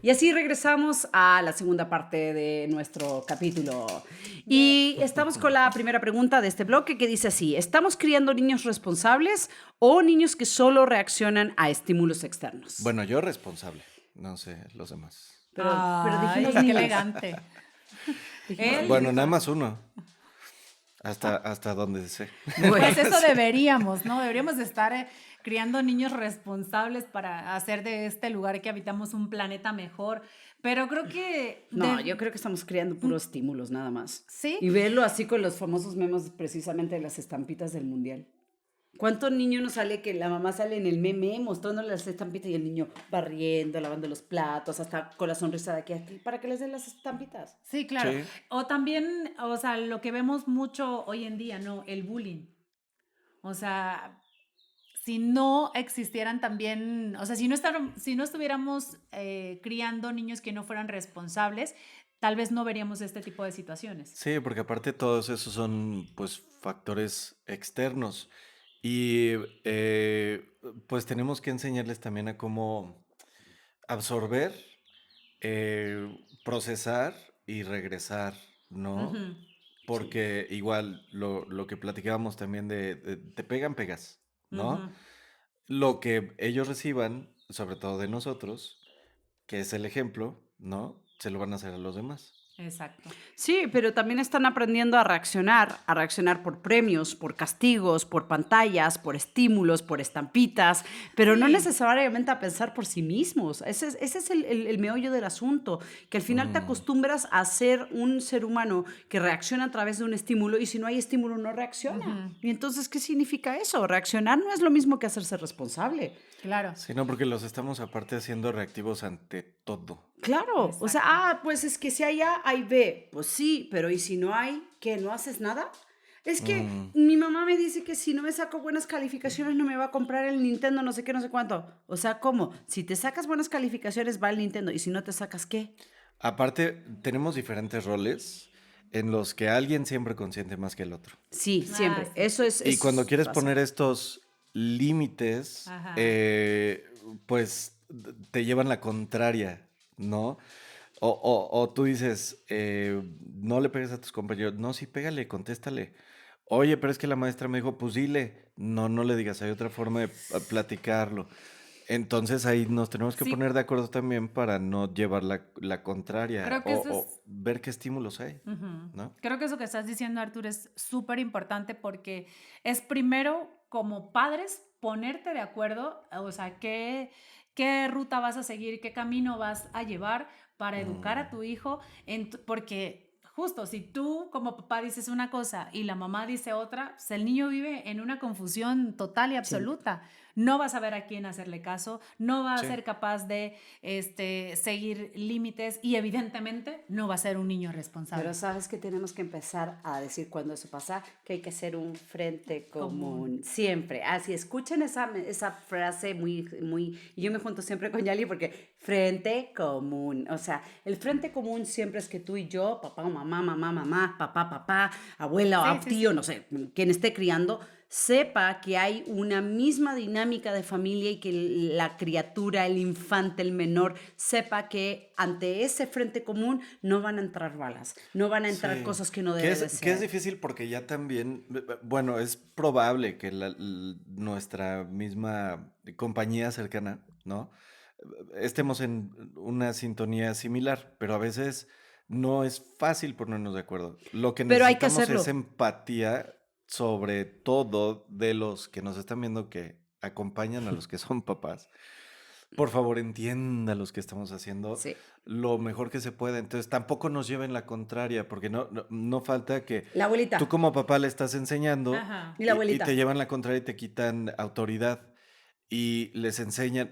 Y así regresamos a la segunda parte de nuestro capítulo. Y estamos con la primera pregunta de este bloque que dice así: ¿estamos criando niños responsables o niños que solo reaccionan a estímulos externos? Bueno, yo responsable, no sé, los demás. Pero Ay, dijimos qué niños. elegante. Él Bueno, dijo- nada más uno. Hasta donde sé. Pues eso deberíamos, ¿no? Deberíamos estar criando niños responsables para hacer de este lugar que habitamos un planeta mejor. Pero creo que... No, yo creo que estamos creando puros estímulos nada más. ¿Sí? Y verlo así con los famosos memes precisamente de las estampitas del mundial. ¿Cuántos niños nos sale que la mamá sale en el meme mostrándole las estampitas y el niño barriendo, lavando los platos, hasta con la sonrisa de aquí a aquí, para que les den las estampitas? Sí, claro. Sí. O también, o sea, lo que vemos mucho hoy en día, ¿no? El bullying. O sea, si no existieran también, o sea, si no estuviéramos criando niños que no fueran responsables, tal vez no veríamos este tipo de situaciones. Sí, porque aparte todos esos son pues factores externos y pues tenemos que enseñarles también a cómo absorber, procesar y regresar, ¿no? Ujú. Porque igual lo que platicábamos también de te pegan, pegas, ¿no? Ujú. Lo que ellos reciban, sobre todo de nosotros, que es el ejemplo, ¿no? Se lo van a hacer a los demás. Exacto. Sí, pero también están aprendiendo a reaccionar por premios, por castigos, por pantallas, por estímulos, por estampitas, pero no Sí. necesariamente a pensar por sí mismos. Ese es el meollo del asunto, que al final te Mm, acostumbras a ser un ser humano que reacciona a través de un estímulo y si no hay estímulo no reacciona. Ujú. Y entonces, ¿qué significa eso? Reaccionar no es lo mismo que hacerse responsable. Claro. sí, no, porque los estamos aparte haciendo reactivos ante todo. Claro, o sea, Exacto. pues es que si hay A, hay B. Pues sí, pero ¿y si no hay? ¿Qué? ¿No haces nada? Es que Mm, mi mamá me dice que si no me saco buenas calificaciones no me va a comprar el Nintendo no sé qué, no sé cuánto. O sea, ¿cómo? Si te sacas buenas calificaciones va el Nintendo y si no te sacas, ¿qué? Aparte, tenemos diferentes roles en los que alguien siempre consiente más que el otro. Sí, Ah, siempre. sí. Eso Y cuando quieres pasa. poner estos límites, Ajá. pues te llevan la contraria, ¿no? O tú dices, no le pegues a tus compañeros. No, sí, pégale, contéstale. Oye, pero es que la maestra me dijo, pues dile. No, no le digas, hay otra forma de platicarlo. Entonces ahí nos tenemos que Sí, poner de acuerdo también para no llevar la contraria creo que eso es. o ver qué estímulos hay, Ujú. ¿no? Creo que eso que estás diciendo, Artur, es súper importante porque es primero como padres ponerte de acuerdo, o sea, qué ruta vas a seguir, qué camino vas a llevar para educar a Mm, tu hijo, porque justo si tú como papá dices una cosa y la mamá dice otra, pues el niño vive en una confusión total y Siempre. absoluta. No va a saber a quién hacerle caso, no va a sí. ser capaz de seguir límites y evidentemente no va a ser un niño Pero responsable. sabes que tenemos que empezar a decir cuando eso pasa, que hay que hacer un frente Común. común, siempre. Así, escuchen esa frase muy, y yo me junto siempre con Yali porque frente común, o sea, el frente común siempre es que tú y yo, papá o mamá, mamá, mamá, papá, abuela Sí, o sí, tío, sí. no sé, quien esté criando, sepa que hay una misma dinámica de familia y que la criatura, el infante, el menor, sepa que ante ese frente común no van a entrar balas, no van a entrar Sí, cosas que no que debe es, de que es ser. difícil porque ya también, bueno, es probable que nuestra misma compañía cercana, ¿no? Estemos en una sintonía similar, pero a veces no es fácil ponernos de acuerdo. Lo que Pero hay que necesitamos es hacerlo. empatía, sobre todo de los que nos están viendo que acompañan a los que son papás. Por favor, entienda los que estamos haciendo Sí. lo mejor que se pueda. Entonces, tampoco nos lleven la contraria, porque no falta que La tú abuelita. como papá le estás enseñando Ajá. Y la y te abuelita. llevan la contraria y te quitan autoridad y les enseñan,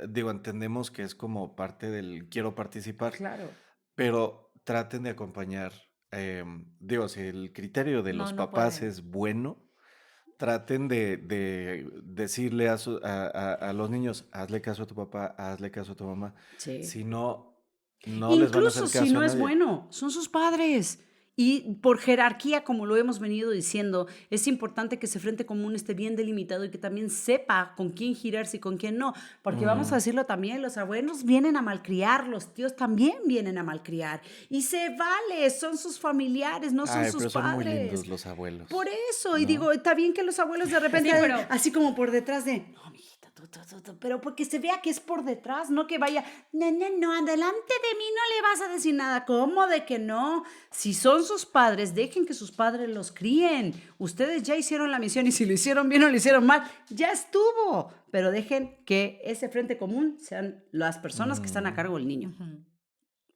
digo, entendemos que es como parte del quiero participar, Claro. pero traten de acompañar, digo, si el criterio de No, los no papás pueden. es bueno, traten de decirle a los niños, hazle caso a tu papá, hazle caso a tu mamá. Sí. Si no, no les van a Incluso hacer si caso a no es nadie. bueno, son sus padres. Y por jerarquía, como lo hemos venido diciendo, es importante que ese frente común esté bien delimitado y que también sepa con quién girarse y con quién no. Porque vamos a Mm. decirlo también, los abuelos vienen a malcriar, los tíos también vienen a malcriar. Y se vale, son sus familiares, no son Ay, sus pero son muy lindos padres. los Por abuelos, eso, y ¿no? digo, está bien que los abuelos de repente, Sí, pero así como por detrás de, no, mijita, pero porque se vea que es por detrás, no que vaya, no, adelante de mí no le vas a decir nada. ¿Cómo de que no? Si son sus padres, dejen que sus padres los críen. Ustedes ya hicieron la misión y si lo hicieron bien o lo hicieron mal, ya estuvo. Pero dejen que ese frente común sean las personas que están a Mm. cargo del niño. ujú,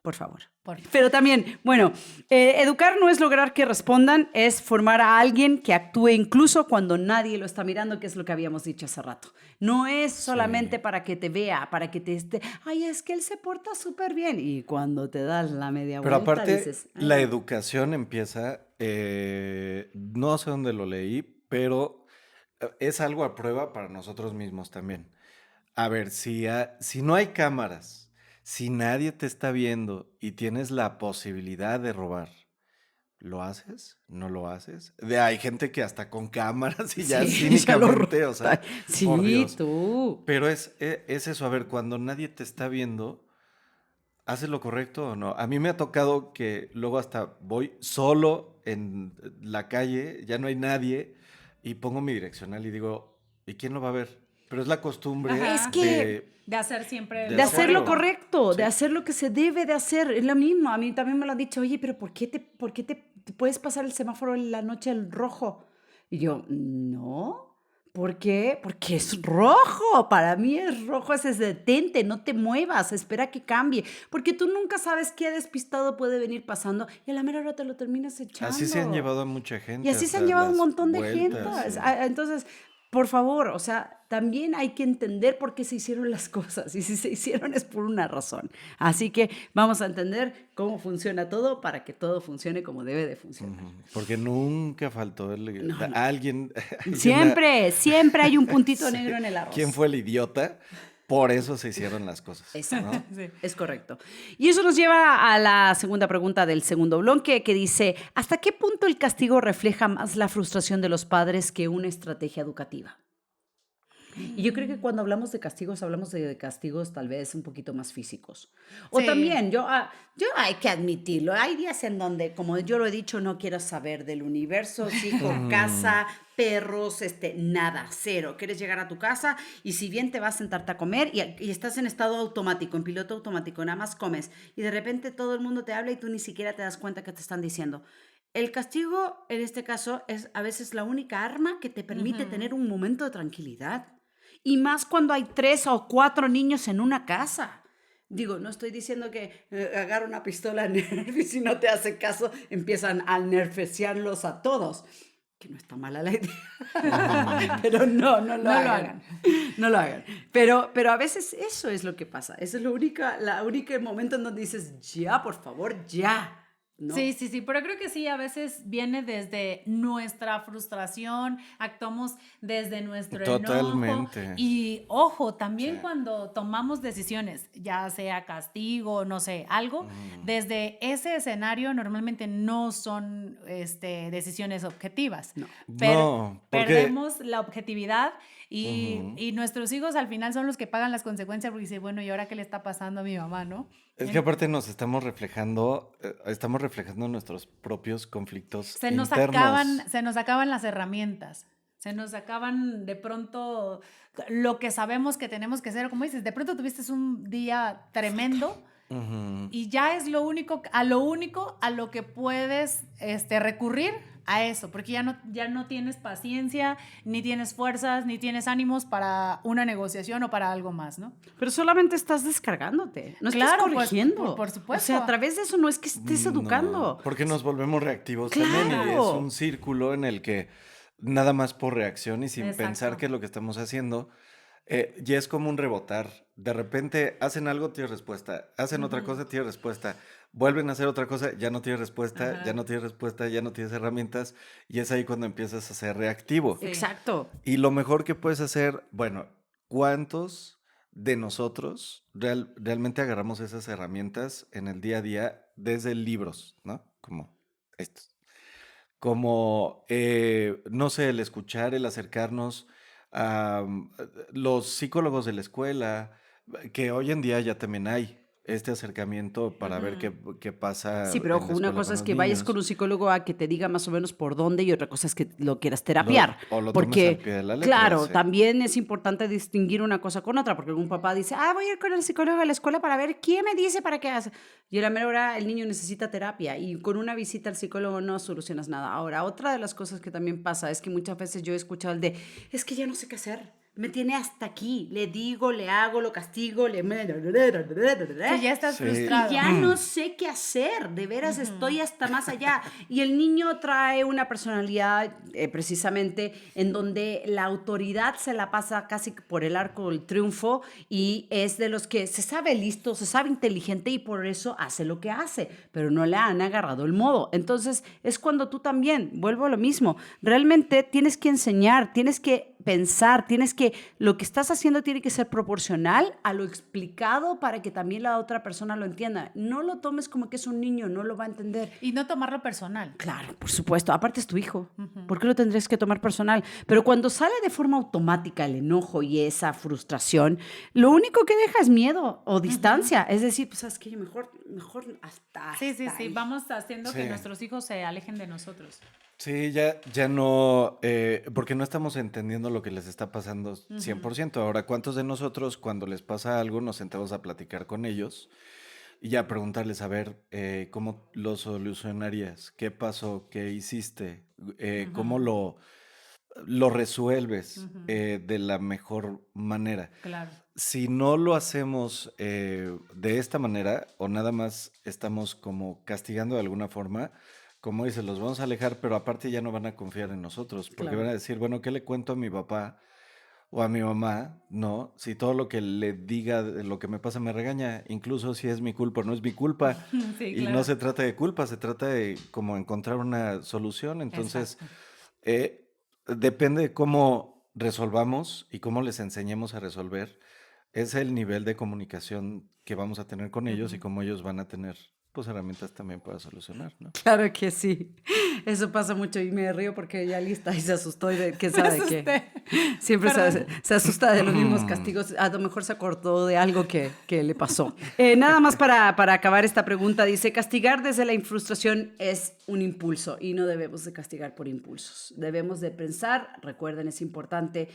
Por favor. por- Pero también, bueno, educar no es lograr que respondan, es formar a alguien que actúe incluso cuando nadie lo está mirando, que es lo que habíamos dicho hace rato. No es solamente Sí. para que te vea, para que te esté, ay, es que él se porta súper bien. Y cuando te das la media Pero vuelta aparte, dices, la "Ah". educación empieza, no sé dónde lo leí, pero es algo a prueba para nosotros mismos también. A ver, si no hay cámaras, si nadie te está viendo y tienes la posibilidad de robar, ¿lo haces? ¿No lo haces? Hay gente que hasta con cámaras y ya Sí, ya lo cínicamente, o rota. sea, por Sí, Dios. tú. Pero es eso, a ver, cuando nadie te está viendo, ¿haces lo correcto o no? A mí me ha tocado que luego hasta voy solo en la calle, ya no hay nadie, y pongo mi direccional y digo, ¿y quién lo va a ver? Pero es la costumbre Ajá. Es que De hacer siempre De de hacer lo hacerlo. correcto, Sí. de hacer lo que se debe de hacer. Es lo mismo. A mí también me lo han dicho, oye, pero ¿por qué te puedes pasar el semáforo en la noche al rojo? Y yo, no. ¿Por qué? Porque es rojo. Para mí es rojo, es detente, no te muevas, espera que cambie. Porque tú nunca sabes qué despistado puede venir pasando y a la mera hora te lo terminas echando. Así se han llevado a mucha Y gente. así se han hasta llevado un las montón de gente. vueltas, sí. Entonces, por favor, o sea, también hay que entender por qué se hicieron las cosas. Y si se hicieron es por una razón. Así que vamos a entender cómo funciona todo para que todo funcione como debe de funcionar. Porque nunca faltó alguien. Siempre hay un puntito negro en el arroz. ¿Quién fue el idiota? Por eso se hicieron las cosas. Exacto. ¿no? Sí. Es correcto. Y eso nos lleva a la segunda pregunta del segundo bloque, que dice, ¿hasta qué punto el castigo refleja más la frustración de los padres que una estrategia educativa? Y yo creo que cuando hablamos de castigos tal vez un poquito más físicos. O Sí. también, yo hay que admitirlo, hay días en donde, como yo lo he dicho, no quiero saber del universo, hijo, casa, perros, nada, cero. Quieres llegar a tu casa y si bien te vas a sentarte a comer y estás en estado automático, en piloto automático, nada más comes y de repente todo el mundo te habla y tú ni siquiera te das cuenta que te están diciendo. El castigo, en este caso, es a veces la única arma que te permite tener un momento de tranquilidad. Y más cuando hay 3 o 4 niños en una casa. Digo, no estoy diciendo que agarra una pistola Nerf y si no te hace caso empiezan a nerfearlos a todos. Que no está mala la idea. Pero no lo hagan. No lo hagan. Pero a veces eso es lo que pasa. Ese es la única momento en donde dices, ya, por favor, ya. ¿No? Sí, pero creo que sí, a veces viene desde nuestra frustración, actuamos desde nuestro Totalmente. enojo. Y ojo, también Sí. cuando tomamos decisiones, ya sea castigo, no sé, algo, desde ese escenario normalmente no son decisiones objetivas. No. No, porque- perdemos la objetividad y nuestros hijos al final son los que pagan las consecuencias porque dicen, bueno, ¿y ahora qué le está pasando a mi mamá, no? Es que aparte nos estamos reflejando nuestros propios conflictos Se nos acaban las herramientas. Se nos acaban de pronto lo que sabemos que tenemos que hacer. Como dices, de pronto tuviste un día tremendo Ujú. y ya es lo único a lo que puedes recurrir a eso, porque ya no tienes paciencia, ni tienes fuerzas, ni tienes ánimos para una negociación o para algo más, ¿no? Pero solamente estás descargándote, no estás Claro, pues, corrigiendo. por supuesto. O sea, a través de eso no es que estés educando. No, porque nos volvemos reactivos Claro. también y es un círculo en el que nada más por reacción y sin Exacto. pensar que lo que estamos haciendo ya es como un rebotar. De repente hacen algo, tienes respuesta. Hacen otra cosa, tienes respuesta. Vuelven a hacer otra cosa, ya no tienes respuesta, Ajá. ya no tienes respuesta, ya no tienes herramientas y es ahí cuando empiezas a ser reactivo. Sí. Exacto. Y lo mejor que puedes hacer, bueno, ¿cuántos de nosotros realmente agarramos esas herramientas en el día a día desde libros, ¿no? Como estos. Como, no sé, el escuchar, el acercarnos a los psicólogos de la escuela, que hoy en día ya también hay este acercamiento para ver qué pasa. Sí, pero en la ojo, una escuela cosa con es los que vayas niños. con un psicólogo a que te diga más o menos por dónde y otra cosa es que lo quieras terapiar. O lo tomes porque, al pie de la letra, claro, sí. también es importante distinguir una cosa con otra, porque algún papá dice, voy a ir con el psicólogo de la escuela para ver quién me dice para qué hace. Y a la mera hora el niño necesita terapia y con una visita al psicólogo no solucionas nada. Ahora, otra de las cosas que también pasa es que muchas veces yo he escuchado el de, es que ya no sé qué hacer. Me tiene hasta aquí. Le digo, le hago, lo castigo, Que ya estás Sí. frustrado. y ya no sé qué hacer, de veras estoy hasta más allá. Y el niño trae una personalidad precisamente en donde la autoridad se la pasa casi por el arco del triunfo y es de los que se sabe listo, se sabe inteligente y por eso hace lo que hace, pero no le han agarrado el modo. Entonces es cuando tú también, vuelvo a lo mismo, realmente tienes que enseñar, tienes que pensar, lo que estás haciendo tiene que ser proporcional a lo explicado para que también la otra persona lo entienda. No lo tomes como que es un niño, no lo va a entender. Y no tomarlo personal. Claro, por supuesto. Aparte es tu hijo. ¿Por qué lo tendrías que tomar personal? Pero cuando sale de forma automática el enojo y esa frustración, lo único que deja es miedo o distancia. Es decir, pues, ¿sabes qué? Yo mejor mejor hasta Sí, sí, sí, ahí. vamos haciendo que Sí. nuestros hijos se alejen de nosotros. Sí, ya no, porque no estamos entendiendo lo que les está pasando 100%. Ahora, ¿cuántos de nosotros cuando les pasa algo nos sentamos a platicar con ellos y ya preguntarles, a ver, ¿cómo lo solucionarías? ¿Qué pasó? ¿Qué hiciste? ¿Cómo Ujú, lo resuelves ujú, de la mejor manera? claro. Si no lo hacemos de esta manera o nada más estamos como castigando de alguna forma, como dices, los vamos a alejar, pero aparte ya no van a confiar en nosotros, porque van Claro. a decir, bueno, ¿qué le cuento a mi papá o a mi mamá? No, si todo lo que le diga de lo que me pasa me regaña, incluso si es mi culpa o no es mi culpa, Sí, y no claro. se trata de culpa, se trata de como encontrar una solución. Entonces, Exacto. eh, depende de cómo resolvamos y cómo les enseñemos a resolver, es el nivel de comunicación que vamos a tener con ellos y Ujú. cómo ellos van a tener, pues, herramientas también para solucionar, ¿no? Claro que sí. Eso pasa mucho y me río porque ya lista y se asustó y de quién Me sabe qué. asusté. Siempre Perdón. se asusta de los mismos castigos. A lo mejor se acordó de algo que le pasó. Nada más para acabar esta pregunta. Dice, castigar desde la frustración es un impulso y no debemos de castigar por impulsos. Debemos de pensar, recuerden, es importante,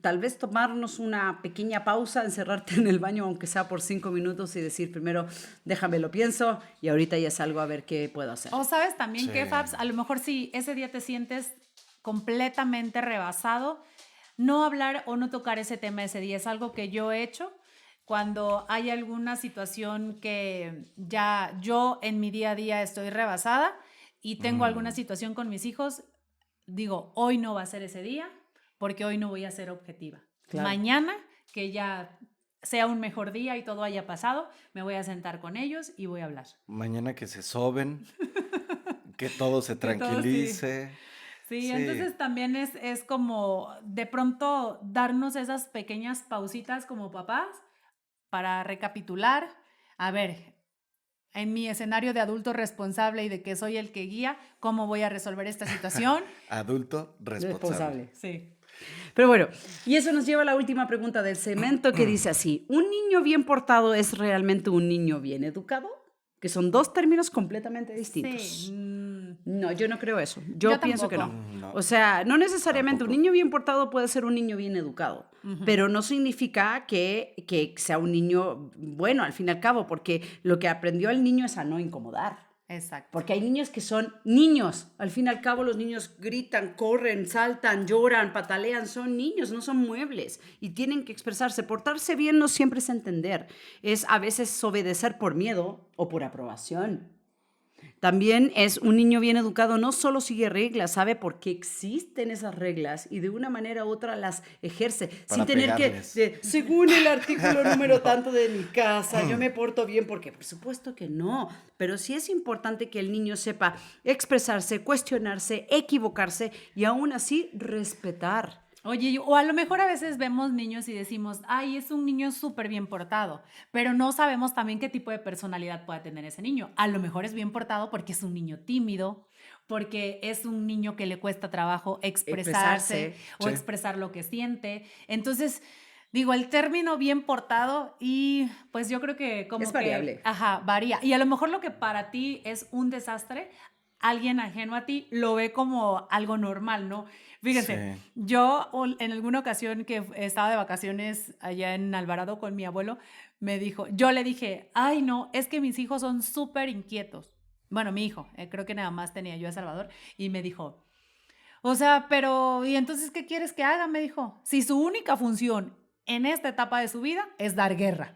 tal vez tomarnos una pequeña pausa, encerrarte en el baño, aunque sea por 5 minutos y decir primero, déjame lo pienso y ahorita ya salgo a ver qué puedo hacer. O sabes también Sí. que, Fabs, a lo mejor si ese día te sientes completamente rebasado, no hablar o no tocar ese tema ese día es algo que yo he hecho cuando hay alguna situación que ya yo en mi día a día estoy rebasada y tengo alguna Mm, situación con mis hijos, digo, hoy no va a ser ese día porque hoy no voy a ser objetiva. Claro. Mañana, que ya sea un mejor día y todo haya pasado, me voy a sentar con ellos y voy a hablar. mañana que se soben, que todo se Que todo sí. tranquilice. Sí, Sí, entonces también es como de pronto darnos esas pequeñas pausitas como papás para recapitular. A ver, en mi escenario de adulto responsable y de que soy el que guía, ¿cómo voy a resolver esta situación? adulto responsable. Responsable. Sí. Pero bueno, y eso nos lleva a la última pregunta del segmento que dice así, ¿un niño bien portado es realmente un niño bien educado? Que son dos términos completamente Sí. distintos. No, yo no creo eso. Yo Yo pienso que no. tampoco. No, O sea, no necesariamente un tampoco. niño bien portado puede ser un niño bien educado, pero no significa que sea un niño bueno, al fin y al cabo, porque lo que aprendió el niño es a no incomodar. Exacto. Porque hay niños que son niños. Al fin y al cabo los niños gritan, corren, saltan, lloran, patalean. Son niños, no son muebles. Y tienen que expresarse. Portarse bien no siempre es entender. Es a veces obedecer por miedo o por aprobación. También es un niño bien educado, no solo sigue reglas, sabe por qué existen esas reglas y de una manera u otra las ejerce, sin Para tener que, pegarles. según el artículo número No. tanto de mi casa, yo me porto bien, porque por supuesto que no, pero sí es importante que el niño sepa expresarse, cuestionarse, equivocarse y aún así respetar. Oye, o a lo mejor a veces vemos niños y decimos, ay, es un niño súper bien portado, pero no sabemos también qué tipo de personalidad pueda tener ese niño. A lo mejor es bien portado porque es un niño tímido, porque es un niño que le cuesta trabajo expresarse o Sí. expresar lo que siente. Entonces, digo, el término bien portado y pues yo creo que como Es que, variable. ajá, varía. Y a lo mejor lo que para ti es un desastre, alguien ajeno a ti lo ve como algo normal, ¿no? Fíjense, Sí. yo en alguna ocasión que estaba de vacaciones allá en Alvarado con mi abuelo, yo le dije, ay no, es que mis hijos son súper inquietos. Bueno, mi hijo, creo que nada más tenía yo a Salvador, y me dijo, o sea, pero, ¿y entonces qué quieres que haga? Me dijo, si su única función en esta etapa de su vida es dar guerra.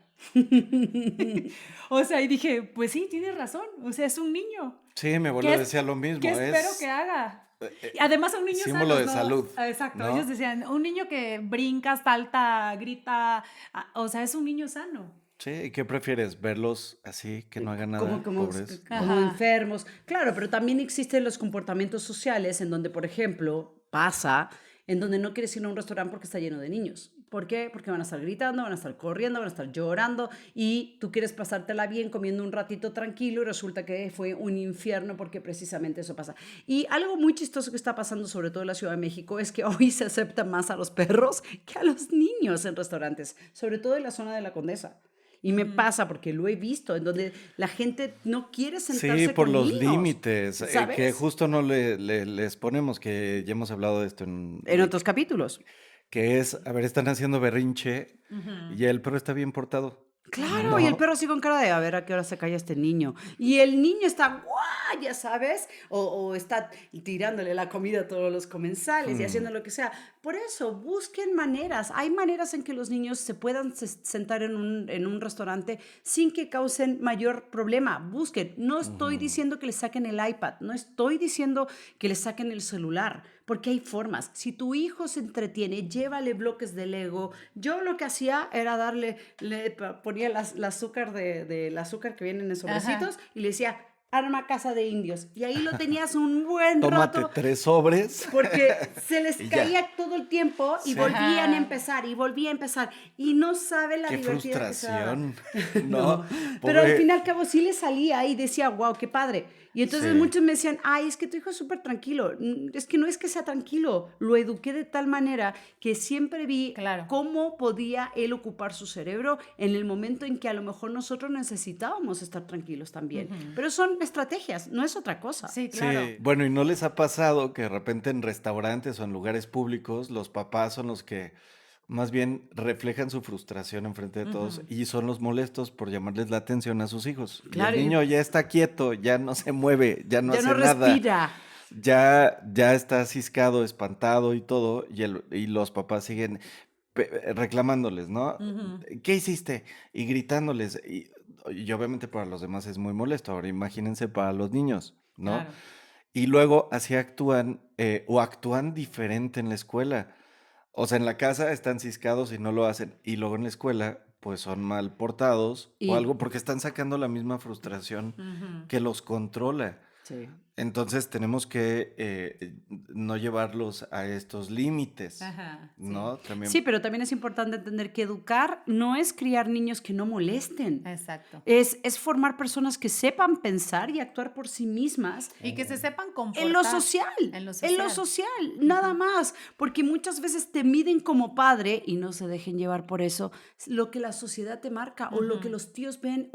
O sea, y dije, pues sí, tienes razón, o sea, es un niño. Sí, mi abuelo ¿Qué, decía lo ¿qué mismo. espero que Es haga? Y además son niños símbolo sanos, de ¿no? salud, Exacto, ellos ¿no? decían, un niño que brinca, salta, grita, o sea, es un niño sano. Sí, ¿y qué prefieres? ¿Verlos así, que no hagan nada, pobres? Como Ajá. enfermos. Claro, pero también existen los comportamientos sociales en donde, por ejemplo, pasa, en donde no quieres ir a un restaurante porque está lleno de niños. ¿Por qué? Porque van a estar gritando, van a estar corriendo, van a estar llorando y tú quieres pasártela bien comiendo un ratito tranquilo y resulta que fue un infierno porque precisamente eso pasa. Y algo muy chistoso que está pasando, sobre todo en la Ciudad de México, es que hoy se acepta más a los perros que a los niños en restaurantes, sobre todo en la zona de la Condesa. Y me pasa porque lo he visto, en donde la gente no quiere Sí, sentarse por con los niños, límites, que ¿sabes? justo no les ponemos, que ya hemos hablado de esto, En otros capítulos. que es, a ver, están haciendo berrinche y el perro está bien portado, Claro, y el ¿no? perro así con cara de a ver a qué hora se calla este niño. Y el niño está guau, ya sabes, o está tirándole la comida a todos los comensales y haciendo lo que sea. Por eso, busquen maneras. Hay maneras en que los niños se puedan sentar en un restaurante sin que causen mayor problema. Busquen. No estoy diciendo que le saquen el iPad, no estoy diciendo que le saquen el celular, porque hay formas. Si tu hijo se entretiene, llévale bloques de Lego. Yo lo que hacía era ponía el azúcar del azúcar que viene en sobrecitos y le decía, arma casa de indios. Y ahí lo tenías un buen Tómate rato 3 sobres porque se les y ya. caía todo el tiempo y Sí. volvían a Ajá. empezar y volvía a empezar. Y no sabe la Qué divertida que se daba. frustración, No, ¿no? pero al Pobre, fin y al cabo sí le salía y decía, wow, qué padre. Y entonces sí. muchos me decían, ay, es que tu hijo es súper tranquilo. Es que no es que sea tranquilo, lo eduqué de tal manera que siempre vi Claro. cómo podía él ocupar su cerebro en el momento en que a lo mejor nosotros necesitábamos estar tranquilos también. Pero son estrategias, no es otra cosa. Sí, claro. Sí, bueno, ¿y no les ha pasado que de repente en restaurantes o en lugares públicos los papás son los que más bien reflejan su frustración enfrente de todos y son los molestos por llamarles la atención a sus hijos? Y el Claro, niño ya está quieto, ya no se mueve, ya no ya hace no nada, respira. ya está ciscado, espantado y todo, y los papás siguen reclamándoles, ¿no? ¿Qué hiciste? Y gritándoles. Y obviamente para los demás es muy molesto. Ahora imagínense para los niños, ¿no? Claro. Y luego así actúan o actúan diferente en la escuela. O sea, en la casa están ciscados y no lo hacen. Y luego en la escuela, pues son mal portados o Y algo porque están sacando la misma frustración que los controla. sí. Entonces tenemos que no llevarlos a estos límites, Ajá, sí. ¿no? También. Sí, pero también es importante entender que educar no es criar niños que no molesten. Exacto. Es formar personas que sepan pensar y actuar por sí mismas Y que se sepan comportar. en lo social. En lo En lo social, nada más. Porque muchas veces te miden como padre y no se dejen llevar por eso lo que la sociedad te marca o lo que los tíos ven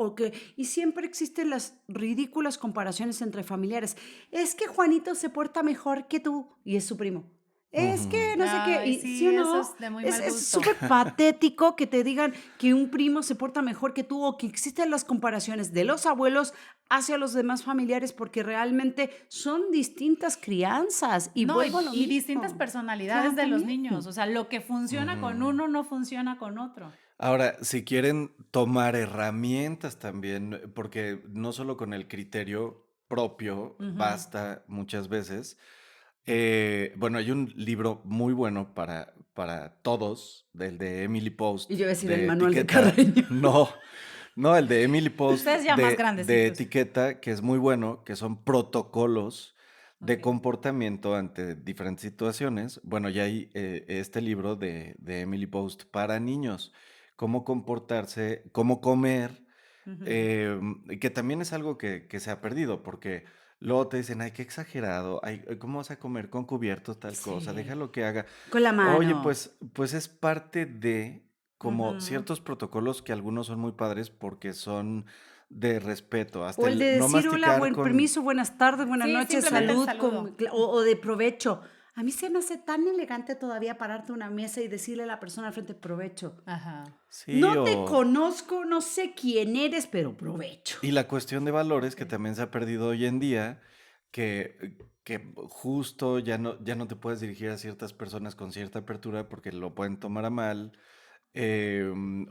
y siempre existen las ridículas comparaciones entre familiares. Es que Juanito se porta mejor que tú y es su primo. Es que no sé qué, Ay, y sí, sí o no, eso es de muy mal es gusto. súper patético que te digan que un primo se porta mejor que tú o que existen las comparaciones de los abuelos hacia los demás familiares porque realmente son distintas crianzas y No, vuelvo a lo y mismo. distintas personalidades Claro, de los también. niños. O sea, lo que funciona con uno no funciona con otro. Ahora, si quieren tomar herramientas también, porque no solo con el criterio propio basta muchas veces. Bueno, hay un libro muy bueno para todos, del de Emily Post, Y yo iba a decir el de manual de etiqueta. Carreño. No, el de Emily Post Ustedes ya más de grandecitos. etiqueta, que es muy bueno, que son protocolos de Ok. comportamiento ante diferentes situaciones. Bueno, ya hay este libro de Emily Post para niños, cómo comportarse, cómo comer, que también es algo que se ha perdido, porque luego te dicen, ay, qué exagerado, ay, ¿cómo vas a comer con cubiertos tal cosa? Sí. Déjalo que haga. Con la Oye, mano. pues es parte de como ciertos protocolos que algunos son muy padres porque son de respeto, hasta O el de el no decir hola, masticar buen con... permiso, buenas tardes, buenas Sí, noches, simplemente el salud, saludo. o de provecho. A mí se me hace tan elegante todavía pararte a una mesa y decirle a la persona al frente provecho. Ajá. Sí, No te o... conozco, no sé quién eres, pero provecho. Y la cuestión de valores que también se ha perdido hoy en día, que justo ya no te puedes dirigir a ciertas personas con cierta apertura porque lo pueden tomar a mal,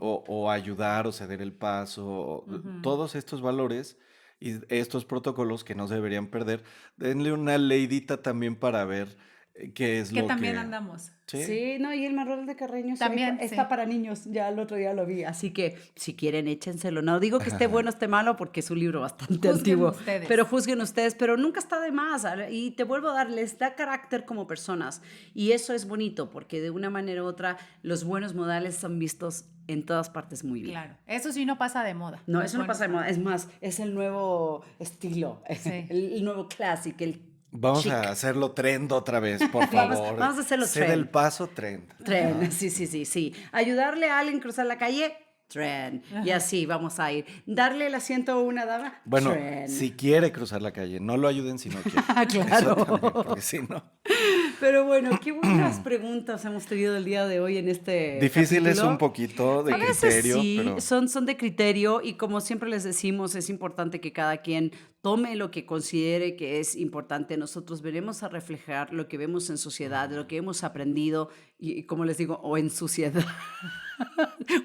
o ayudar o ceder el paso, todos estos valores y estos protocolos que no se deberían perder. Denle una leidita también para ver qué es Que lo también que... andamos. Sí. Sí, no, y el manual de Carreño sí, También, está sí. para niños, ya el otro día lo vi, así que si quieren échenselo. No digo que esté bueno o esté malo porque es un libro bastante Juzguen antiguo, ustedes. pero juzguen ustedes, pero nunca está de más. Y te vuelvo a dar, les da carácter como personas y eso es bonito porque de una manera u otra los buenos modales son vistos en todas partes muy bien. Claro. Eso sí no pasa de moda. No, Los eso no buenos pasa de moda, modales. es más, es el nuevo estilo, Sí. el nuevo clásico, el Vamos chic. a hacerlo trend otra vez, por Vamos- favor. vamos a hacerlo Cede trend. el paso, trend. Tren, sí. Ayudarle a alguien a cruzar la calle, Tren. Y así vamos a ir. Darle el asiento a una dama. Bueno, Tren. si quiere cruzar la calle, no lo ayuden si no quiere. Claro. Eso también, porque si no. Pero bueno, qué buenas preguntas hemos tenido el día de hoy en este Difícil es capítulo. un poquito de A veces criterio, sí, pero son de criterio y como siempre les decimos, es importante que cada quien tome lo que considere que es importante. Nosotros veremos a reflejar lo que vemos en sociedad, lo que hemos aprendido y como les digo, o en sociedad.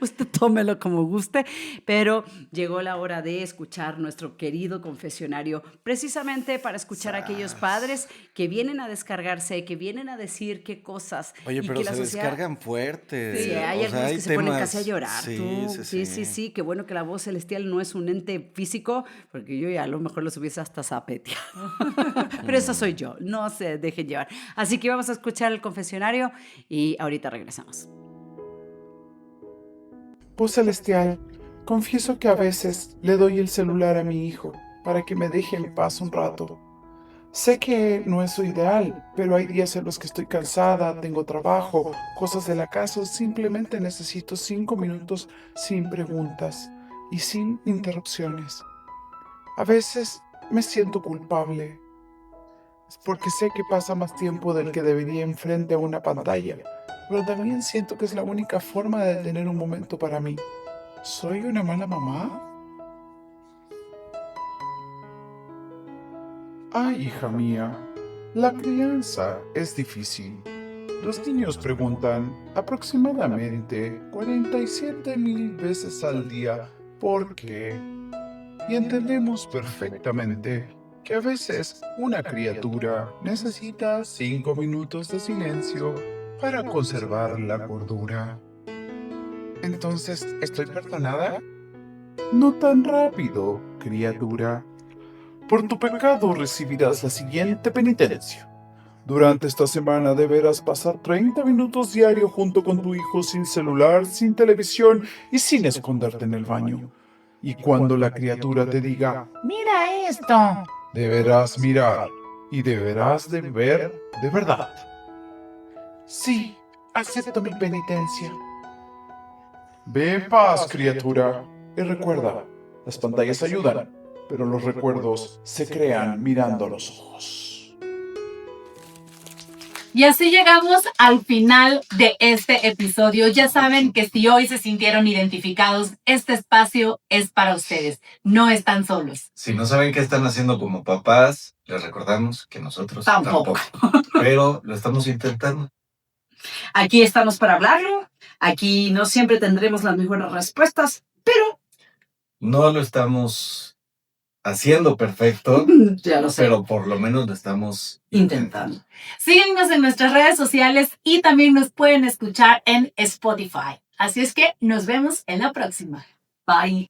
Usted tómelo como guste, pero llegó la hora de escuchar nuestro querido confesionario, precisamente para escuchar a aquellos padres que vienen a descargarse, que vienen a decir qué cosas. oye, y pero que la se sociedad... descargan fuerte. Sí, hay O sea, algunos que se ponen temas- casi a llorar. Sí. Qué bueno que la voz celestial no es un ente físico, porque yo ya a lo mejor los hubiese hasta zapeteado. Pero esa soy yo, no se dejen llevar. Así que vamos a escuchar el confesionario y ahorita regresamos. Voz celestial, confieso que a veces le doy el celular a mi hijo para que me deje en paz un rato. Sé que no es lo ideal, pero hay días en los que estoy cansada, tengo trabajo, cosas de la casa, o simplemente necesito 5 minutos sin preguntas y sin interrupciones. A veces me siento culpable. Es porque sé que pasa más tiempo del que debería enfrente a una pantalla, pero también siento que es la única forma de tener un momento para mí. ¿Soy una mala mamá? Ay, hija mía, la crianza es difícil. Los niños preguntan aproximadamente 47,000 veces al día ¿por qué? Y entendemos perfectamente que a veces una criatura necesita 5 minutos de silencio para conservar la cordura. Entonces, ¿estoy perdonada? No tan rápido, criatura. Por tu pecado recibirás la siguiente penitencia. Durante esta semana deberás pasar 30 minutos diarios junto con tu hijo sin celular, sin televisión y sin esconderte en el baño. Y cuando la criatura te diga, Mira esto. deberás mirar y deberás de ver de verdad. Sí, acepto mi penitencia. Ve en paz, criatura. Y recuerda, las pantallas ayudan, pero los recuerdos se crean mirando a los ojos. Y así llegamos al final de este episodio. Ya saben que si hoy se sintieron identificados, este espacio es para ustedes. No están solos. Si no saben qué están haciendo como papás, les recordamos que nosotros Tampoco. Pero lo estamos intentando. Aquí estamos para hablarlo. Aquí no siempre tendremos las mejores respuestas, pero No lo estamos haciendo perfecto, ya lo sé. pero por lo menos lo estamos Intentando. Síguenos en nuestras redes sociales y también nos pueden escuchar en Spotify. Así es que nos vemos en la próxima. Bye.